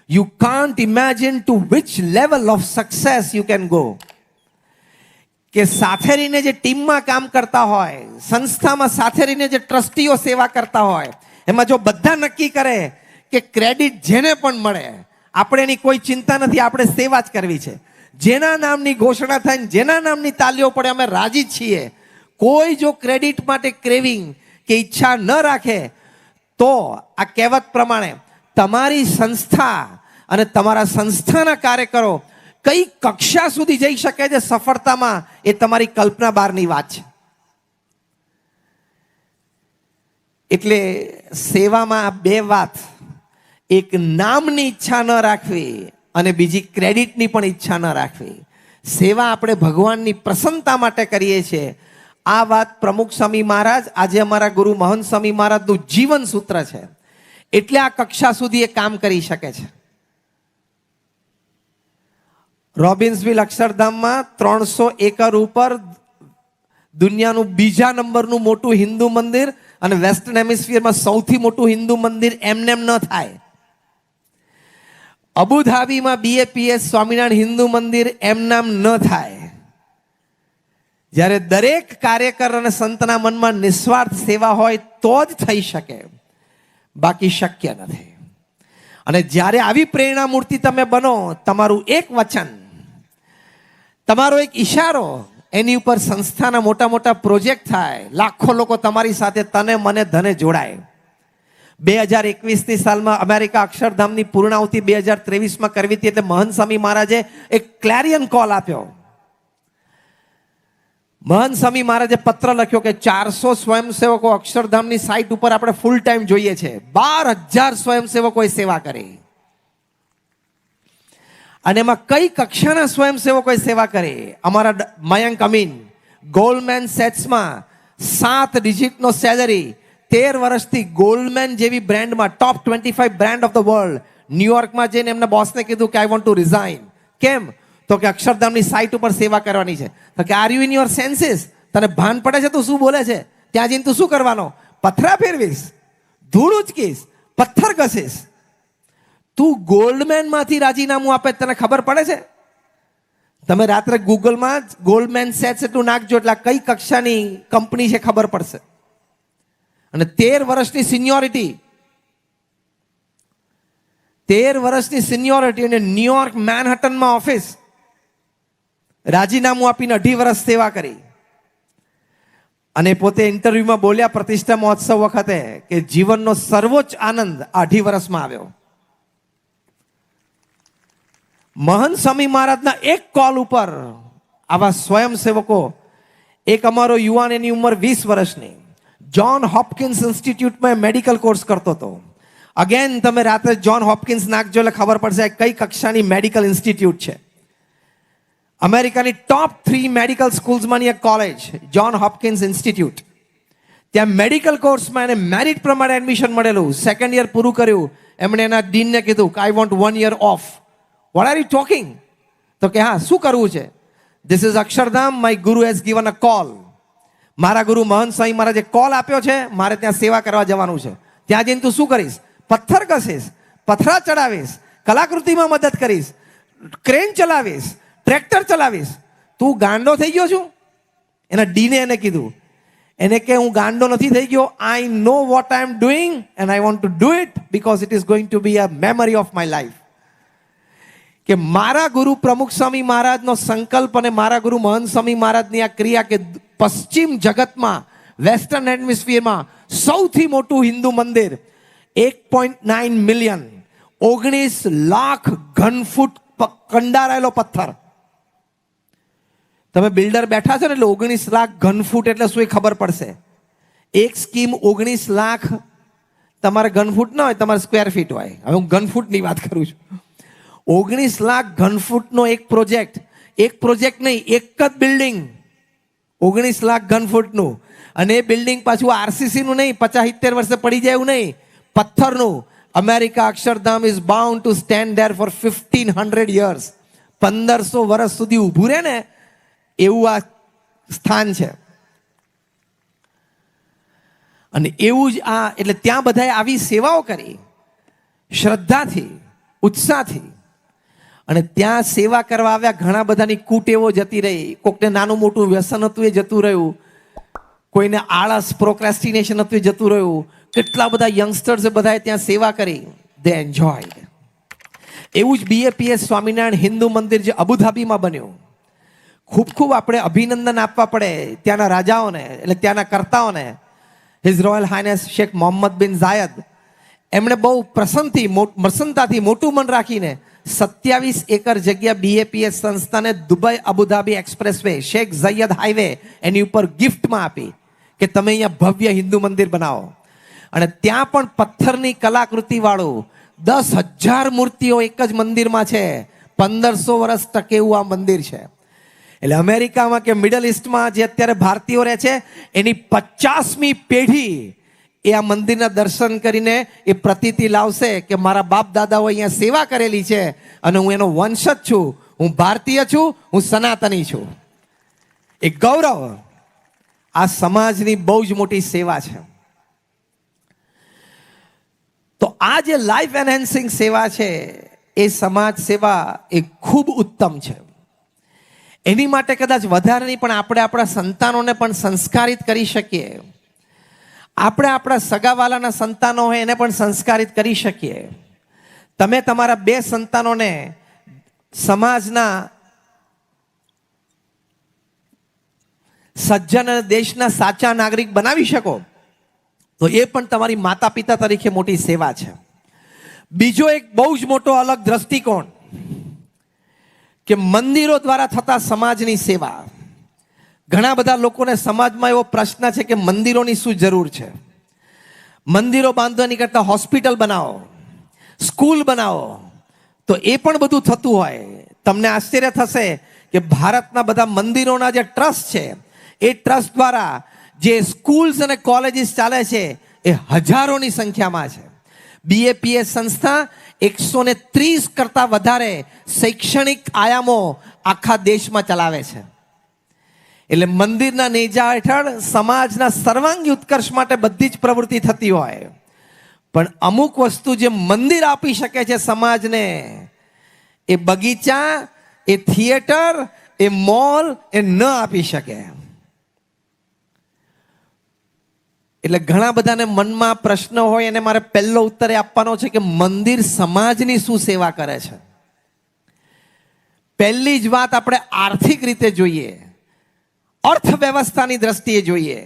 Speaker 1: you can't imagine to which level of success you can go. કે સાથે રહીને જે ટીમમાં કામ કરતા હોય, સંસ્થામાં સાથે રહીને જે ટ્રસ્ટીઓ સેવા કરતા હોય, એમાં જો બધા નક્કી કરે કે ક્રેડિટ જેને પણ મળે, આપણે એની કોઈ ચિંતા નથી, આપણે સેવા જ કરવી છે. જેના નામની ઘોષણા થાય, જેના નામની તાલીઓ પડે, અમે રાજી છીએ. કોઈ જો ક્રેડિટ માટે ક્રેવિંગ કે ઈચ્છા ન રાખે તો આ કહેવત પ્રમાણે તમારી સંસ્થા અને તમારા સંસ્થાના કાર્યકરો કઈ કક્ષા સુધી જઈ શકે છે સફળતામાં, એ તમારી કલ્પના બહારની વાત છે. એટલે સેવામાં બે વાત, એક નામની ઈચ્છા ન રાખવી અને બીજી ક્રેડિટની પણ ઈચ્છા ન રાખવી. સેવા આપણે ભગવાનની પ્રસન્નતા માટે કરીએ છીએ. આ વાત પ્રમુખ સ્વામી મહારાજ, આજે અમારા ગુરુ મહંત સ્વામી મહારાજનું જીવન સૂત્ર છે. એટલે આ કક્ષા સુધી એ કામ કરી શકે છે. રોબિન્સવિલ અક્ષરધામમાં 300 એકર ઉપર દુનિયાનું બીજા નંબરનું મોટું હિન્દુ મંદિર અને વેસ્ટર્ન હેમિસ્ફિયરમાં સૌથી મોટું હિન્દુ મંદિર એમનેમ ન થાય. અબુધાબીમાં BAPS સ્વામિનારાયણ હિન્દુ મંદિર એમનામ ન થાય. જ્યારે દરેક કાર્યકર અને સંતના મનમાં નિસ્વાર્થ સેવા હોય તો જ થઈ શકે, બાકી શક્ય નથી. અને જ્યારે આવી પ્રેરણા મૂર્તિ તમે બનો, તમારું એક વચન, તમારો એક ઈશારો, એની ઉપર સંસ્થાના મોટા મોટા પ્રોજેક્ટ થાય, લાખો લોકો તમારી સાથે તને મને ધને જોડાય. 2021ની સાલમાં અમેરિકા અક્ષરધામની પૂર્ણાહુતિ 2023માં કરવી હતી, એટલે મહંત સ્વામી મહારાજે એક ક્લેરિયન કોલ આપ્યો. મહંત સ્વામી મહારાજે પત્ર લખ્યો કે 400 સ્વયંસેવકો અક્ષરધામની સાઇટ ઉપર આપણે ફૂલ ટાઈમ જોઈએ છે. 12,000 સ્વયંસેવકોએ સેવા કરી. અને એમાં કઈ કક્ષાના સ્વયંસેવકોએ સેવા કરી? અમારા મયંક અમીન ગોલ્ડમેન સેટ્સમાં 7 ડિજિટનો સેલરી, 13 વર્ષથી ગોલ્ડમેન જેવી બ્રાન્ડમાં ટોપ 25 બ્રાન્ડ ઓફ ધ વર્લ્ડ, ન્યુયોર્કમાં જઈને એમના બોસને કીધું કે આઈ વોન્ટ ટુ રિઝાઇન. કેમ? તો કે અક્ષરધામની સાઇટ ઉપર સેવા કરવાની છે. તો કે are you in your senses? તને ભાન પડે છે તું શું બોલે છે? ત્યાં જઈને તું શું કરવાનો? પથરા ફેરવીશ, ધૂળ ઉચકીશ, પથ્થર ઘસીશ. તું ગોલ્ડમેન માંથી રાજીનામું આપે તને ખબર પડે છે? તમે રાત્રે ગૂગલમાં ગોલ્ડમેન સેટ્સ એટલું નાખજો એટલે કઈ કક્ષાની કંપની છે ખબર પડશે. અને 13 વર્ષની સિનિયોરિટી, 13 વર્ષની સિનિયોરિટી અને ન્યુયોર્ક મેનહટનમાં ઓફિસ, રાજીનામું આપીને 2.5 વર્ષ સેવા કરી. અને પોતે ઇન્ટરવ્યુમાં બોલ્યા પ્રતિષ્ઠા મહોત્સવ વખતે કે જીવનનો સર્વોચ્ચ આનંદ 2.5 વર્ષમાં આવ્યો. મહંત સ્વામી મહારાજના એક કોલ ઉપર આવા સ્વયંસેવકો, એક અમારો યુવાન, એની ઉંમર 20 વર્ષની, જ્હોન હોપકિન્સ ઇન્સ્ટિટ્યૂટમાં મેડિકલ કોર્સ કરતો હતો. અગેન તમે રાત્રે જ્હોન હોપકિન્સ નાખજો એટલે ખબર પડશે કઈ કક્ષાની મેડિકલ ઇન્સ્ટિટ્યૂટ છે. અમેરિકાની ટોપ 3 મેડિકલ સ્કૂલ્સમાંની એક કોલેજ જ્હોન હોપકિન્સ ઇન્સ્ટિટ્યૂટ. ત્યાં મેડિકલ કોર્સમાં એને મેરિટ પ્રમાણે એડમિશન મળેલું. 2nd યર પૂરું કર્યું, એમણે એના ડીનને કીધું કે I want 1 year of. What are you talking? તો કે હા, શું કરવું છે? ધીસ ઇઝ અક્ષરધામ, માય ગુરુ હેઝ ગિવન અ કોલ. મારા ગુરુ મહંત સ્વામી મહારાજે કોલ આપ્યો છે, મારે ત્યાં સેવા કરવા જવાનું છે. ત્યાં જઈને તું શું કરીશ? પથ્થર ઘસીશ, પથરા ચડાવીશ, કલાકૃતિમાં મદદ કરીશ, ક્રેન ચલાવીશ, ટ્રેક્ટર ચલાવીશ. તું ગાંડો થઈ ગયો છું? એના ડીને એને કીધું. એને કે હું ગાંડો નથી થઈ ગયો, I know what I am doing and I want to do it because it is going to be a memory of my life. કે મારા ગુરુ પ્રમુખ સ્વામી મહારાજનો સંકલ્પ અને મારા ગુરુ મહંત સ્વામી મહારાજની આ ક્રિયા કે પશ્ચિમ જગતમાં, વેસ્ટર્ન હેમિસ્ફિયરમાં સૌથી મોટું હિન્દુ મંદિર, 1.9 મિલિયન, 19 લાખ ઘનફૂટ કંડારાયેલો પથ્થર. તમે બિલ્ડર બેઠા છો ને એટલે 19 લાખ ઘનફૂટ એટલે શું એ ખબર પડશે. એક સ્કીમ 19 લાખ તમારે ઘનફૂટ ના હોય, તમારે સ્ક્વેર ફીટ હોય. હવે હું ઘનફૂટની વાત કરું છું. 19 લાખ ઘનફૂટનો એક પ્રોજેક્ટ નહીં, એક જ બિલ્ડિંગ 19 લાખ ઘનફૂટનું. અને એ બિલ્ડિંગ પાછું RCC નું નહીં, 50-70 વર્ષે પડી જાય એવું નહીં, પથ્થરનું. America Akshardham is bound to stand there for 1500 years. 1500 વર્ષ સુધી ઊભું રહે ને એવું આ સ્થાન છે. અને એવું જ એટલે ત્યાં બધાએ આવી સેવાઓ કરી શ્રદ્ધાથી, ઉત્સાહથી. અને ત્યાં સેવા કરવા આવ્યા ઘણા બધાની કૂટેવો જતી રહી. કોકને નાનું મોટું વ્યસન હતું એ જતું રહ્યું, કોઈને આળસ પ્રોક્રેસ્ટિનેશન હતું એ જતું રહ્યું. કેટલા બધા યંગસ્ટર્સ બધાએ ત્યાં સેવા કરી. દે એન્જોયડ. એવું જ BAPS સ્વામિનારાયણ હિન્દુ મંદિર જે અબુધાબીમાં બન્યું, ખૂબ ખૂબ આપણે અભિનંદન આપવા પડે ત્યાંના રાજાઓને, એટલે ત્યાંના કર્તાઓને. His Royal Highness Sheikh Mohammed bin Zayed, એમણે બહુ પ્રસન્નતાથી મોટું મન રાખીને 27 એકર જગ્યા BAPS સંસ્થાને Dubai Abu Dhabi expressway Sheikh Zayed highway એની ઉપર ગિફ્ટમાં આપી કે તમે અહીંયા ભવ્ય હિન્દુ મંદિર બનાવો. અને ત્યાં પણ પથ્થરની કલાકૃતિ વાળું 10,000 મૂર્તિઓ એક જ મંદિરમાં છે. 1500 વર્ષ ટકે એવું આ મંદિર છે. એટલે અમેરિકામાં કે મિડલ ઇસ્ટમાં જે અત્યારે ભારતીયો રહે છે એની 50મી પેઢી એ આ મંદિરના દર્શન કરીને એ પ્રતીતિ લાવશે કે મારા બાપ દાદાઓ અહીંયા સેવા કરેલી છે અને હું એનો વંશજ છું, હું ભારતીય છું, હું સનાતની છું. એ ગૌરવ આ સમાજની બહુ જ મોટી સેવા છે. તો આ જે લાઈફ એનહેન્સિંગ સેવા છે એ સમાજ સેવા એ ખૂબ ઉત્તમ છે. એની માટે કદાચ વધારે નહીં પણ આપણે આપણા સંતાનોને પણ સંસ્કારિત કરી શકીએ. આપણે આપણા સગાવાલાના સંતાનો હોય એને પણ સંસ્કારિત કરી શકીએ. તમે તમારા 2 સંતાનોને સમાજના સજ્જન અને દેશના સાચા નાગરિક બનાવી શકો તો એ પણ તમારી માતા પિતા તરીકે મોટી સેવા છે. બીજો એક બહુ જ મોટો અલગ દ્રષ્ટિકોણ કે મંદિરો દ્વારા થતા સમાજની સેવા. ઘણા બધા લોકોને સમાજમાં એવો પ્રશ્ન છે કે મંદિરોની શું જરૂર છે? મંદિરો બાંધવાની કરતાં હોસ્પિટલ બનાવો, સ્કૂલ બનાવો તો એ પણ બધું થતું હોય. તમને આશ્ચર્ય થશે કે ભારતના બધા મંદિરોના જે ટ્રસ્ટ છે એ ટ્રસ્ટ દ્વારા જે સ્કૂલ્સ અને કોલેજીસ ચાલે છે એ હજારોની સંખ્યામાં છે. BAPS સંસ્થા 130 કરતાં વધારે શૈક્ષણિક આયામો આખા દેશમાં ચલાવે છે. એટલે મંદિરના નેજા હેઠળ સમાજના સર્વાંગી ઉત્કર્ષ માટે બધી જ પ્રવૃત્તિ થતી હોય, પણ અમુક વસ્તુ જે મંદિર આપી શકે છે સમાજને, એ બગીચા, એ થિયેટર, એ મોલ એ ન આપી શકે. એટલે ઘણા બધાને મનમાં પ્રશ્ન હોય અને મારે પહેલો ઉત્તર આપવાનો છે કે મંદિર સમાજની શું સેવા કરે છે. પહેલી જ વાત આપણે આર્થિક રીતે જોઈએ, અર્થવ્યવસ્થાની દ્રષ્ટિએ જોઈએ.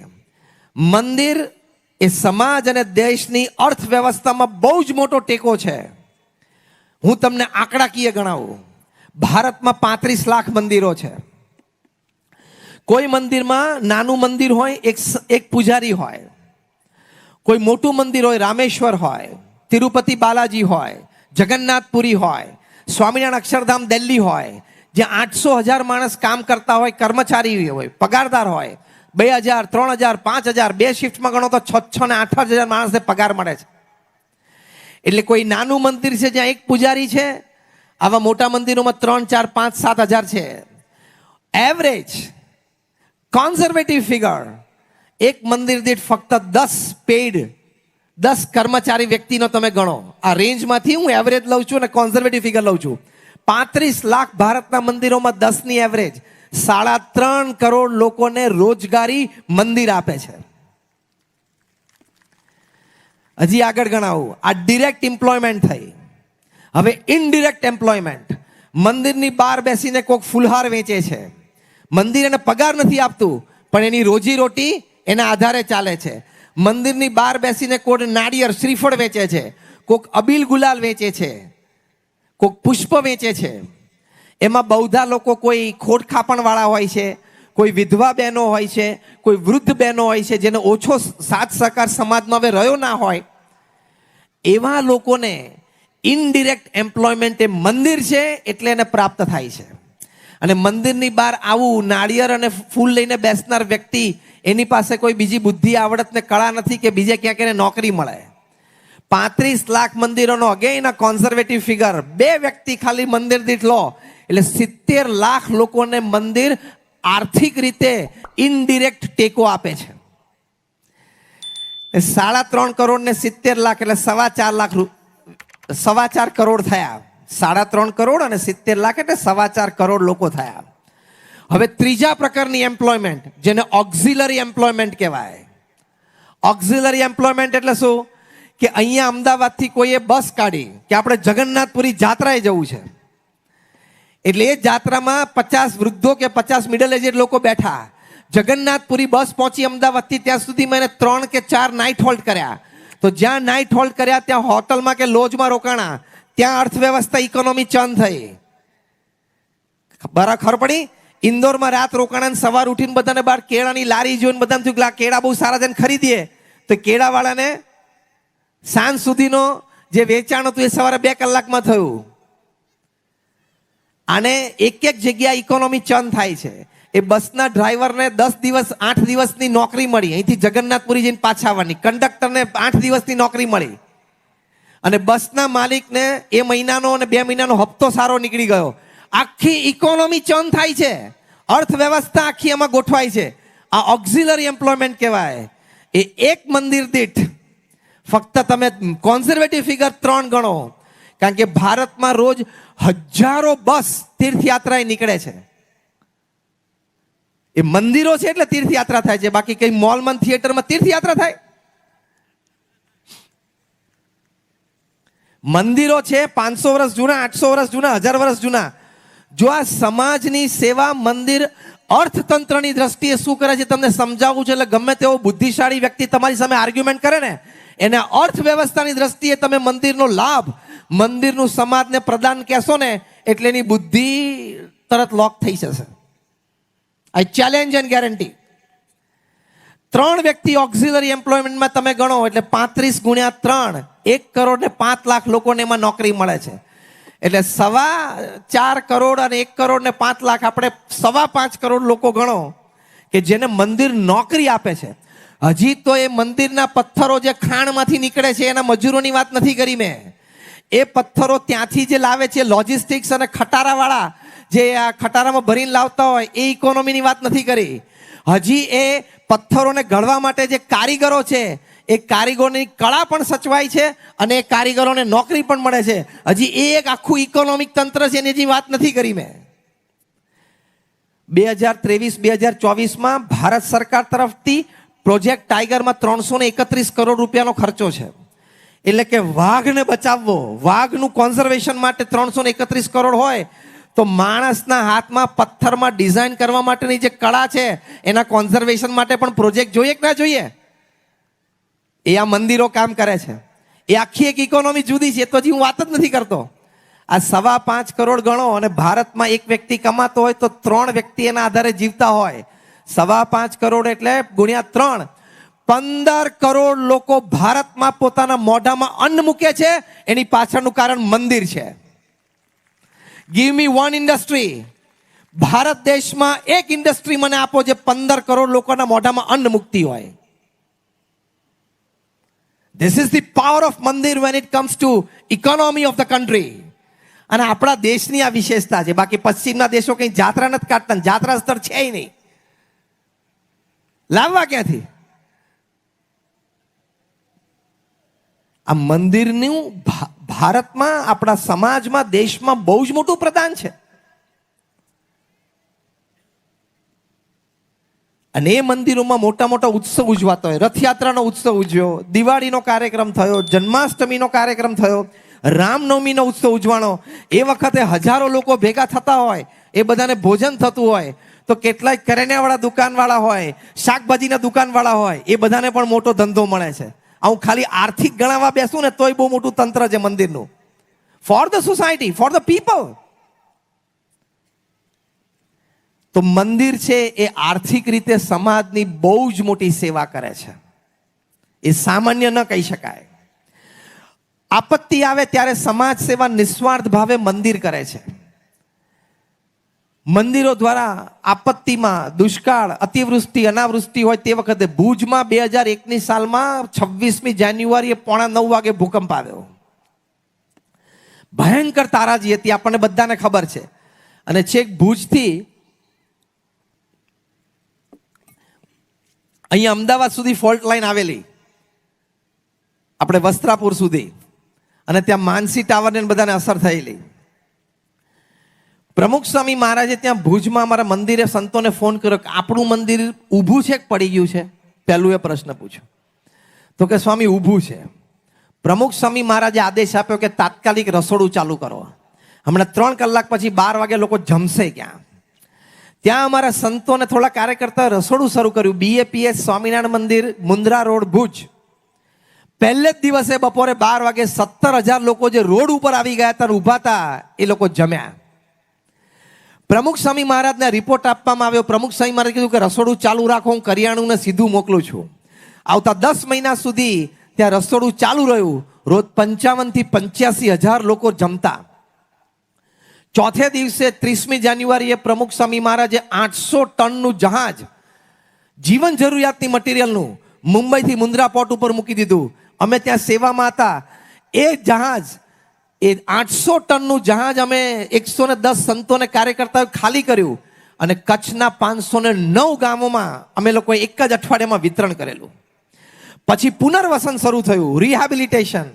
Speaker 1: મંદિર એ સમાજ અને દેશની અર્થવ્યવસ્થામાં બહુ જ મોટો ટેકો છે. હું તમને આંકડાકીય ગણાવું. ભારતમાં 35 લાખ મંદિરો છે. કોઈ મંદિરમાં નાનું મંદિર હોય, એક પૂજારી હોય. કોઈ મોટું મંદિર હોય, રામેશ્વર હોય, તિરુપતિ બાલાજી હોય, જગન્નાથપુરી હોય, સ્વામિનારાયણ અક્ષરધામ દિલ્હી હોય, જ્યાં 800,000 માણસ કામ કરતા હોય, કર્મચારી હોય, પગારદાર હોય. 2,000, 3,000, 5,000 બે શિફ્ટમાં ગણો તો 6,000 ને 8,000 માણસને પગાર મળે છે. એટલે કોઈ નાનું મંદિર છે જ્યાં એક પૂજારી છે, આવા મોટા મંદિરોમાં 3, 4, 5, 7,000 છે. એવરેજ કોન્ઝર્વેટિવ ફિગર, એક મંદિર દીઠ ફક્ત 10 કર્મચારી વ્યક્તિનો તમે ગણો. આ રેન્જમાંથી હું એવરેજ લઉં છું અને કોન્ઝર્વેટિવ ફિગર લઉં છું. 35 લાખ ભારતના મંદિરોમાં 10ની એવરેજ 3.5 કરોડ લોકોને રોજગારી મંદિર આપે છે. હજી આગળ ગણાવું. આ ડિરેક્ટ એમ્પ્લોયમેન્ટ થઈ. હવે ઇનડિરેક્ટ એમ્પ્લોયમેન્ટ. મંદિરની બહાર બેસીને કોઈક ફુલહાર વેચે છે. મંદિર એને પગાર નથી આપતું પણ એની રોજી રોટી એના આધારે ચાલે છે. મંદિરની બહાર બેસીને કોઈ નાળિયેર શ્રીફળ વેચે છે, કોઈક અબીલ ગુલાલ વેચે છે, કોઈક પુષ્પ વેચે છે. એમાં બહુધા લોકો કોઈ ખોટ ખાપણવાળા હોય છે, કોઈ વિધવા બહેનો હોય છે, કોઈ વૃદ્ધ બહેનો હોય છે જેને ઓછો સાથ સહકાર સમાજમાં હવે રહ્યો ના હોય. એવા લોકોને ઇનડિરેક્ટ એમ્પ્લોયમેન્ટ એ મંદિર છે એટલે એને પ્રાપ્ત થાય છે. અને મંદિરની બહાર આવું નાળિયેર અને ફૂલ લઈને બેસનાર વ્યક્તિ, એની પાસે કોઈ બીજી બુદ્ધિ આવડત ને કળા નથી કે બીજે ક્યાંક એને નોકરી મળે. 35 લાખ મંદિરોનો અગેન કોન્ઝર્વેટિવ ફિગર, 2 વ્યક્તિ ખાલી મંદિર દીઠ લો એટલે 70 લાખ લોકોને મંદિર આર્થિક રીતે ઇનડિરેક્ટ ટેકો આપે છે. 3.5 કરોડ ને 70 લાખ એટલે 4.25 લાખ 4.25 કરોડ થયા. 3.5 કરોડ અને 70 લાખ એટલે 4.25 કરોડ લોકો થયા. હવે ત્રીજા પ્રકારની એમ્પ્લોયમેન્ટ, જેને ઓક્ઝિલરી એમ્પ્લોયમેન્ટ કહેવાય. ઓક્ઝિલરી એમ્પ્લોયમેન્ટ એટલે શું? કે અહીંયા અમદાવાદથી કોઈએ બસ કાઢી કે આપણે જગન્નાથપુરી જાત્રાએ જવું છે, એટલે એ જાત્રામાં 50 વૃદ્ધો કે 50 મિડલ એજેડ લોકો બેઠા. જગન્નાથપુરી બસ પહોંચી અમદાવાદથી, ત્યાં સુધી મેં 3 કે 4 નાઇટ હોલ્ટ કર્યા. તો જ્યાં નાઇટ હોલ્ટ કર્યા ત્યાં હોટલમાં કે લોજમાં રોકાણા, ત્યાં અર્થવ્યવસ્થા ઇકોનોમી ચર્ન થઈ. બરાબર ખબર પડી? ઇન્દોરમાં રાત રોકાણા, સવાર ઉઠીને બધાને બહાર કેળાની લારી જોઈને બધાને થયું કે કેળા બહુ સારા છે, ખરીદીએ. તો કેળાવાળાને સાંજ સુધીનો જે વેચાણ હતું એ સવારે 2 કલાકમાં થયું. અને એક જગ્યાએ ઇકોનોમી ચર્ન થાય છે. એ બસના ડ્રાઈવરને 10 દિવસ 8 દિવસની નોકરી મળી, અહીંથી જગન્નાથપુરી જઈને પાછા આવવાની. કંડક્ટરને 8 દિવસની નોકરી મળી. અને બસના માલિકને એ મહિનાનો અને 2 મહિનાનો હપ્તો સારો નીકળી ગયો. આખી ઇકોનોમી ચર્ન થાય છે, અર્થવ્યવસ્થા આખી એમાં ગોઠવાય છે. આ ઓક્ઝિલરી એમ્પ્લોયમેન્ટ કહેવાય. એ એક મંદિર દીઠ ફક્ત તમે કોન્ઝર્વેટિવ ફિગર 3 ગણો, કારણ કે ભારતમાં રોજ હજારો બસ તીર્થયાત્રાએ નીકળે છે. એ મંદિરો છે એટલે તીર્થયાત્રા થાય છે, બાકી કઈ મોલમાં થિયેટરમાં તીર્થયાત્રા થાય? મંદિરો છે 500 વર્ષ જૂના, 800 વર્ષ જૂના, 1000 વર્ષ જૂના. જો આ સમાજની સેવા મંદિર અર્થતંત્રની દ્રષ્ટિએ શું કરે છે તમને સમજાવવું છે, એટલે ગમે તેવો બુદ્ધિશાળી વ્યક્તિ તમારી સામે આર્ગ્યુમેન્ટ કરે ને, એને અર્થવ્યવસ્થાની દ્રષ્ટિએ તમે મંદિરનો લાભ, મંદિરનું સમાજને પ્રદાન કહેશો ને, એટલે એની બુદ્ધિ તરત લોક થઈ જશે. આઈ ચેલેન્જ એન્ડ ગેરંટી. 3 વ્યક્તિ ઓક્ઝિલરી એમ્પ્લોયમેન્ટમાં તમે ગણો એટલે 35 ગુણ્યા 3, 1 કરોડ ને 5 લાખ લોકોને એમાં નોકરી મળે છે. એટલે 4.25 કરોડ અને 1 કરોડ ને 5 લાખ, આપણે 5.25 કરોડ લોકો ગણો કે જેને મંદિર નોકરી આપે છે. હજી તો એ મંદિરના પથ્થરો જે ખાણમાંથી નીકળે છે એના મજૂરોની વાત નથી કરી મેં. એ પથ્થરો ત્યાંથી જે લાવે છે, લોજિસ્ટિક્સ અને ખટારાવાળા જે આ ખટારામાં ભરીને લાવતા હોય, એ ઇકોનોમીની વાત નથી કરી. હજી એ પથ્થરોને ઘડવા માટે જે કારીગરો છે, એ કારીગરોની કળા પણ સચવાય છે અને એ કારીગરોને નોકરી પણ મળે છે. હજી એ એક આખું ઇકોનોમિક તંત્ર છે, એની હજી વાત નથી કરી મેં. 2023-2024માં ભારત સરકાર તરફથી પ્રોજેક્ટ ટાઈગરમાં 331 કરોડ રૂપિયાનો ખર્ચો છે. એટલે કે વાઘને બચાવવો, વાઘનું કોન્ઝર્વેશન માટે 331 કરોડ હોય, તો માણસના હાથમાં પથ્થરમાં ડિઝાઇન કરવા માટેની જે કળા છે એના કોન્ઝર્વેશન માટે પણ પ્રોજેક્ટ જોઈએ કે ના જોઈએ? એ આ મંદિરો કામ કરે છે. એ આખી એક ઇકોનોમી જુદી છે, તો હજી હું વાત જ નથી કરતો. આ 5.25 કરોડ ગણો અને ભારતમાં એક વ્યક્તિ કમાતો હોય તો 3 વ્યક્તિ એના આધારે જીવતા હોય. 5.25 કરોડ એટલે ગુણ્યા 3, 15 કરોડ લોકો ભારતમાં પોતાના મોઢામાં અન્ન મૂકે છે. એની પાછળનું કારણ મંદિર છે. Give me one industry. Bharat દેશમાં એક ઇન્ડસ્ટ્રી મને આપો જે 15 કરોડ લોકોના મોઢામાં અન્ન મૂકતી હોય. This is the power of મંદિર when it comes to economy of the country. અને આપણા દેશની આ વિશેષતા છે. બાકી પશ્ચિમના દેશો કઈ જાત્રા નથી કાઢતા, જાત્રા સ્થળ છે નહીં. લાવવા ક્યાંથી? આ મંદિરનું ભારતમાં, આપણા સમાજમાં, દેશમાં બહુ જ મોટું પ્રદાન છે. અને એ મંદિરોમાં મોટા મોટા ઉત્સવ ઉજવાતા હોય. રથયાત્રાનો ઉત્સવ ઉજવ્યો, દિવાળીનો કાર્યક્રમ થયો, જન્માષ્ટમીનો કાર્યક્રમ થયો, રામનવમીનો ઉત્સવ ઉજવાણો. એ વખતે હજારો લોકો ભેગા થતા હોય, એ બધાને ભોજન થતું હોય. તો કેટલાય કરિયાણાવાળા દુકાનવાળા હોય, શાકભાજીના દુકાનવાળા હોય, એ બધાને પણ મોટો ધંધો મળે છે. હું ખાલી આર્થિક ગણાવવા બેસું ને તોય બહુ મોટું તંત્ર છે મંદિરનું. For the society, for the people. તો મંદિર છે એ આર્થિક રીતે સમાજની બહુ જ મોટી સેવા કરે છે. એ સામાન્ય ન કહી શકાય. આપત્તિ આવે ત્યારે સમાજ સેવા નિસ્વાર્થ ભાવે મંદિર કરે છે. મંદિરો દ્વારા આપત્તિમાં, દુષ્કાળ, અતિવૃષ્ટિ, અનાવૃષ્ટિ હોય તે વખતે ભુજમાં 2001ની સાલમાં 26મી જાન્યુઆરીએ 9:15 વાગે ભૂકંપ આવ્યો. ભયંકર તારાજી હતી, આપણને બધાને ખબર છે. અને છેક ભુજથી અહીંયા અમદાવાદ સુધી ફોલ્ટ લાઈન આવેલી. આપણે વસ્ત્રાપુર સુધી, અને ત્યાં માનસી ટાવરને બધાને અસર થયેલી. પ્રમુખ સ્વામી મહારાજે ત્યાં ભુજમાં અમારા મંદિરે સંતોને ફોન કર્યો કે આપણું મંદિર ઊભું છે કે પડી ગયું છે? પહેલું એ પ્રશ્ન પૂછ્યો. તો કે સ્વામી ઊભું છે. પ્રમુખ સ્વામી મહારાજે આદેશ આપ્યો કે તાત્કાલિક રસોડું ચાલુ કરો. હમણાં 3 કલાક પછી 12 વાગે લોકો જમશે ક્યાં? ત્યાં અમારા સંતોને થોડા કાર્યકર્તા રસોડું શરૂ કર્યું. BAPS સ્વામિનારાયણ મંદિર, મુન્દ્રા રોડ, ભુજ. પહેલે જ દિવસે બપોરે 12 વાગે 17,000 લોકો જે રોડ ઉપર આવી ગયા હતા, ઊભા હતા, એ લોકો જમ્યા. પ્રમુખ સ્વામી મહારાજને રિપોર્ટ આપવામાં આવ્યો. પ્રમુખ સ્વામી મહારાજ કીધું કે રસોડું ચાલુ રાખો, હું કરિયાણુંને સીધું મોકલું છું. આવતા 10 મહિના સુધી ત્યાં રસોડું ચાલુ રહ્યું. રોજ 55 થી 85,000 લોકો જમતા. ચોથે દિવસે 30મી જાન્યુઆરીએ પ્રમુખ સ્વામી મહારાજે 800 ટનનું જહાજ, જીવન જરૂરિયાતની મટીરિયલનું, મુંબઈથી મુન્દ્રા પોર્ટ ઉપર મૂકી દીધું. અમે ત્યાં સેવામાં હતા. એ જહાજ, એ 800 ટનનું જહાજ અમે 110 સંતોને કાર્યકર્તાઓ ખાલી કર્યું અને કચ્છના 509 ગામોમાં અમે લોકોએ એક જ અઠવાડિયામાં વિતરણ કરેલું. પછી પુનર્વસન શરૂ થયું, રિહેબિલિટેશન.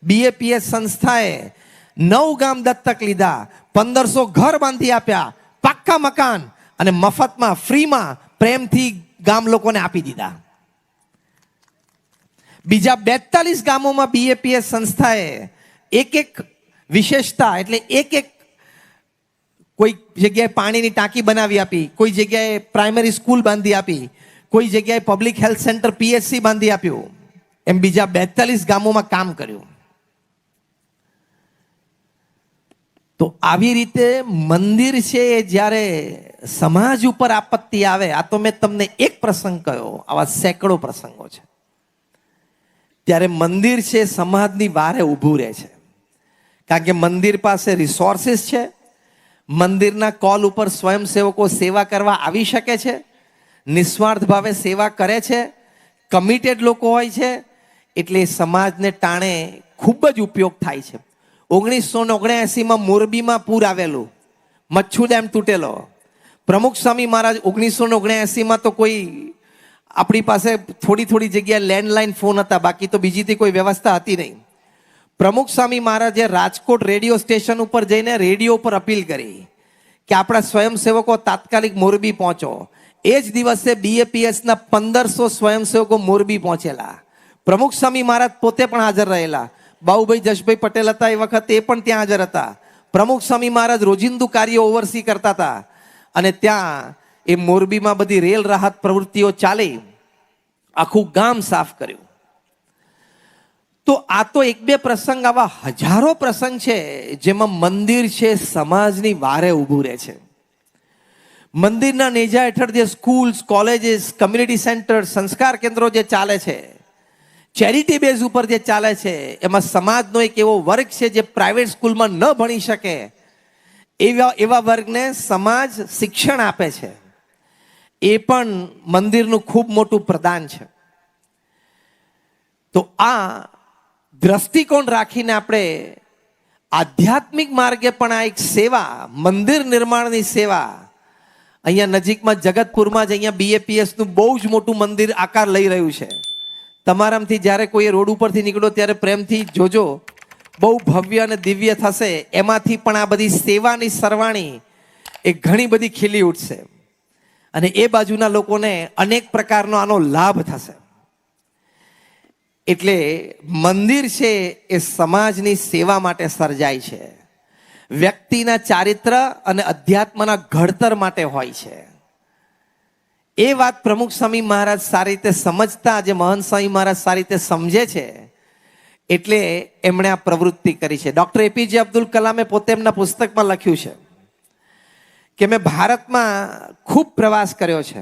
Speaker 1: BAPS સંસ્થાએ 9 ગામ દત્તક લીધા, 1500 ઘર બાંધી આપ્યા, પાક્કા મકાન, અને મફતમાં, ફ્રીમાં, પ્રેમથી ગામ લોકોને આપી દીધા. બીજા 42 ગામોમાં BAPS સંસ્થાએ એક વિશેષતા, એટલે એક કોઈ જગ્યાએ પાણીની ટાંકી બનાવી આપી, કોઈ જગ્યાએ પ્રાઇમરી સ્કૂલ બાંધી આપી, કોઈ જગ્યાએ પબ્લિક હેલ્થ સેન્ટર PHC બાંધી આપ્યું. એમ બીજા 42 ગામોમાં કામ કર્યું. તો આવી રીતે મંદિર છે એ જ્યારે સમાજ ઉપર આપત્તિ આવે, આ તો મેં તમને એક પ્રસંગ કહ્યો, આવા સેંકડો પ્રસંગો છે, ત્યારે મંદિર છે સમાજની વારે ઊભું રહે છે. કારણ કે મંદિર પાસે રિસોર્સિસ છે, મંદિરના કોલ ઉપર સ્વયંસેવકો સેવા કરવા આવી શકે છે, નિસ્વાર્થ ભાવે સેવા કરે છે, કમિટેડ લોકો હોય છે, એટલે સમાજને ટાણે ખૂબ જ ઉપયોગ થાય છે. 1979માં મોરબીમાં પૂર આવેલું, મચ્છુ ડેમ તૂટેલો. પ્રમુખ સ્વામી મહારાજ 1979માં તો કોઈ આપણી પાસે થોડી જગ્યાએ લેન્ડલાઇન ફોન હતા, બાકી તો બીજી કોઈ વ્યવસ્થા હતી નહીં. પ્રમુખ સ્વામી મહારાજે રાજકોટ રેડિયો સ્ટેશન ઉપર જઈને રેડિયો ઉપર અપીલ કરી કે આપણા સ્વયંસેવકો તાત્કાલિક મોરબી પહોંચો. એ જ દિવસે BAPSના 1500 સ્વયંસેવકો મોરબી પહોંચેલા. પ્રમુખ સ્વામી મહારાજ પોતે પણ હાજર રહેલા. બાઉભાઈ જશભાઈ પટેલ હતા, એ વખતે એ પણ ત્યાં હાજર હતા. પ્રમુખ સ્વામી મહારાજ રોજિંદુ કાર્યો ઓવરસી કરતા હતા, અને ત્યાં એ મોરબીમાં બધી રેલ રાહત પ્રવૃત્તિઓ ચાલી, આખું ગામ સાફ કર્યું. તો આ તો 1-2 પ્રસંગ, આવા હજારો પ્રસંગ છે જેમાં મંદિર છે સમાજની વારે ઊભું રહે છે. મંદિરના નેજા હેઠળ જે સ્કૂલ્સ, કોલેજીસ, કમ્યુનિટી સેન્ટર, સંસ્કાર કેન્દ્રો જે ચાલે છે, ચેરિટી બેઝ ઉપર જે ચાલે છે, એમાં સમાજનો એક એવો વર્ગ છે જે પ્રાઇવેટ સ્કૂલમાં ન ભણી શકે, એવા વર્ગને સમાજ શિક્ષણ આપે છે. એ પણ મંદિરનું ખૂબ મોટું પ્રદાન છે. તો આ દ્રષ્ટિકોણ રાખીને આપણે આધ્યાત્મિક માર્ગે પણ આ એક સેવા, મંદિર નિર્માણની સેવા, અહીંયા નજીકમાં જગતપુરમાં જ અહીંયા BAPSનું બહુ જ મોટું મંદિર આકાર લઈ રહ્યું છે. તમારામાંથી જ્યારે કોઈ રોડ ઉપરથી નીકળો ત્યારે પ્રેમથી જોજો, બહુ ભવ્ય અને દિવ્ય થશે. એમાંથી પણ આ બધી સેવાની સરવાણી એ ઘણી બધી ખીલી ઉઠશે, અને એ બાજુના લોકોને અનેક પ્રકારનો આનો લાભ થશે. એટલે મંદિર છે એ સમાજની સેવા માટે સર્જાય છે, વ્યક્તિના ચારિત્ર અને અધ્યાત્મના ઘડતર માટે હોય છે. એ વાત પ્રમુખ સ્વામી મહારાજ સારી રીતે સમજતા, આજે મહંત સ્વામી મહારાજ સારી રીતે સમજે છે, એટલે એમણે આ પ્રવૃત્તિ કરી છે. ડૉક્ટર APJ અબ્દુલ કલામે પોતે એમના પુસ્તકમાં લખ્યું છે કે મેં ભારતમાં ખૂબ પ્રવાસ કર્યો છે.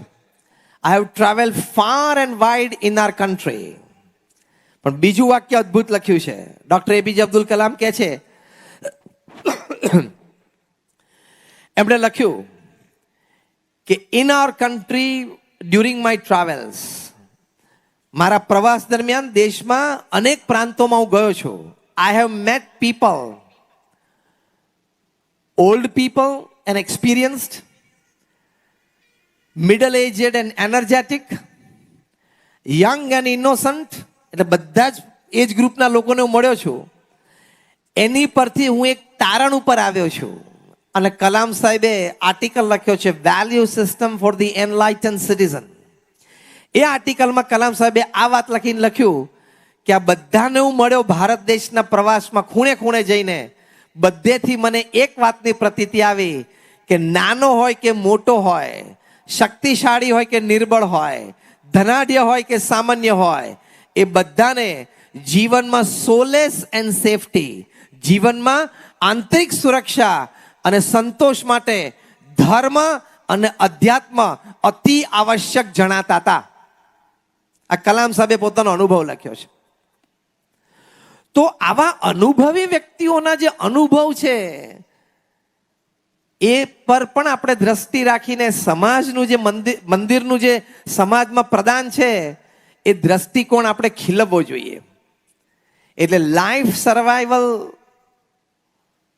Speaker 1: I have travel far and wide in our country. પણ બીજું વાક્ય અદ્ભુત લખ્યું છે. ડૉક્ટર APJ અબ્દુલ કલામ કહે છે, એમણે લખ્યું કે in our country during my travels, મારા પ્રવાસ દરમિયાન દેશમાં અનેક પ્રાંતોમાં હું ગયો છું. I have met people, old people and experienced, middle aged and energetic, young and innocent, એટલે બધા જ એજ ગ્રુપના લોકોને હું મળ્યો છું. એની પરથી હું એક તારણ ઉપર આવ્યો છું. અને કલામ સાહેબે આર્ટિકલ લખ્યો છે, value system for the enlightened citizen. એ આર્ટિકલમાં કલામ સાહેબે આ વાત લખીને લખ્યું કે આ બધાને હું મળ્યો ભારત દેશના પ્રવાસમાં, ખૂણે ખૂણે જઈને બધેથી મને એક વાતની પ્રતીતિ આવી કે નાનો હોય કે મોટો હોય, શક્તિશાળી હોય કે નિર્બળ હોય, ધનાઢ્ય હોય કે સામાન્ય હોય, એ બધાને જીવનમાં સોલેસ એન્ડ સેફટી, જીવનમાં આંતરિક સુરક્ષા અને સંતોષ માટે ધર્મ અને અધ્યાત્મ અતિ આવશ્યક જણાતા હતા. આ કલામ સાહેબે પોતાનો અનુભવ લખ્યો છે. તો આવા અનુભવી વ્યક્તિઓના જે અનુભવ છે એ પર પણ આપણે દ્રષ્ટિ રાખીને સમાજનું જે મંદિરનું જે સમાજમાં પ્રદાન છે એ દ્રષ્ટિકોણ આપણે ખીલવવો જોઈએ. એટલે લાઈફ સર્વાઈવલ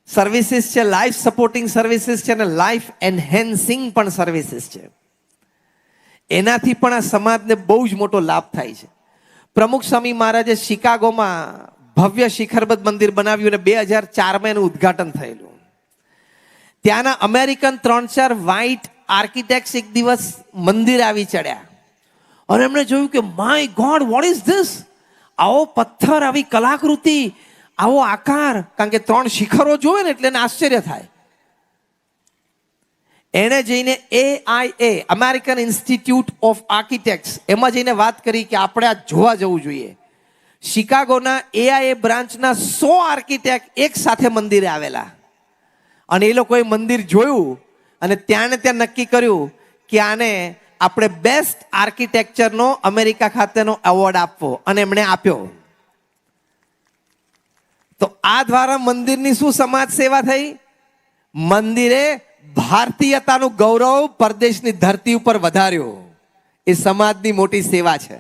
Speaker 1: સર્વિસીસ છે, લાઈફ સપોર્ટિંગ સર્વિસીસ છે અને લાઈફ એન્હેન્સિંગ પણ સર્વિસીસ છે. એનાથી પણ આ સમાજને બહુ જ મોટો લાભ થાય છે. પ્રમુખ સ્વામી મહારાજે શિકાગોમાં ભવ્ય શિખરબદ્ધ મંદિર બનાવ્યું અને 2004માં એનું ઉદ્ઘાટન થયેલું. ત્યાંના અમેરિકન 3-4 વ્હાઇટ આર્કિટેક્ટ્સ એક દિવસ મંદિર આવી ચડ્યા અને એમણે જોયું કે my God, what is this? આવો પથ્થર, આવી કલાકૃતિ, આવો આકાર. કારણ કે 3 શિખરો જોવે ને એટલે એને આશ્ચર્ય થાય. એણે જઈને AIA, American institute of architects, એમાં જઈને વાત કરી કે આપણે આ જોવા જવું જોઈએ. શિકાગોના AIA બ્રાન્ચના 100 આર્કિટેક્ટ એક સાથે મંદિરે આવેલા અને એ લોકોએ મંદિર જોયું અને ત્યાં નક્કી કર્યું કે આને આપણે બેસ્ટ આર્કિટેક્ચરનો અમેરિકા ખાતેનો એવોર્ડ આપવો, અને એમણે આપ્યો. તો આ દ્વારા મંદિરની શું સમાજ સેવા થઈ? મંદિરે ભારતીયતાનું ગૌરવ પરદેશની ધરતી ઉપર વધાર્યું. એ સમાજની મોટી સેવા છે.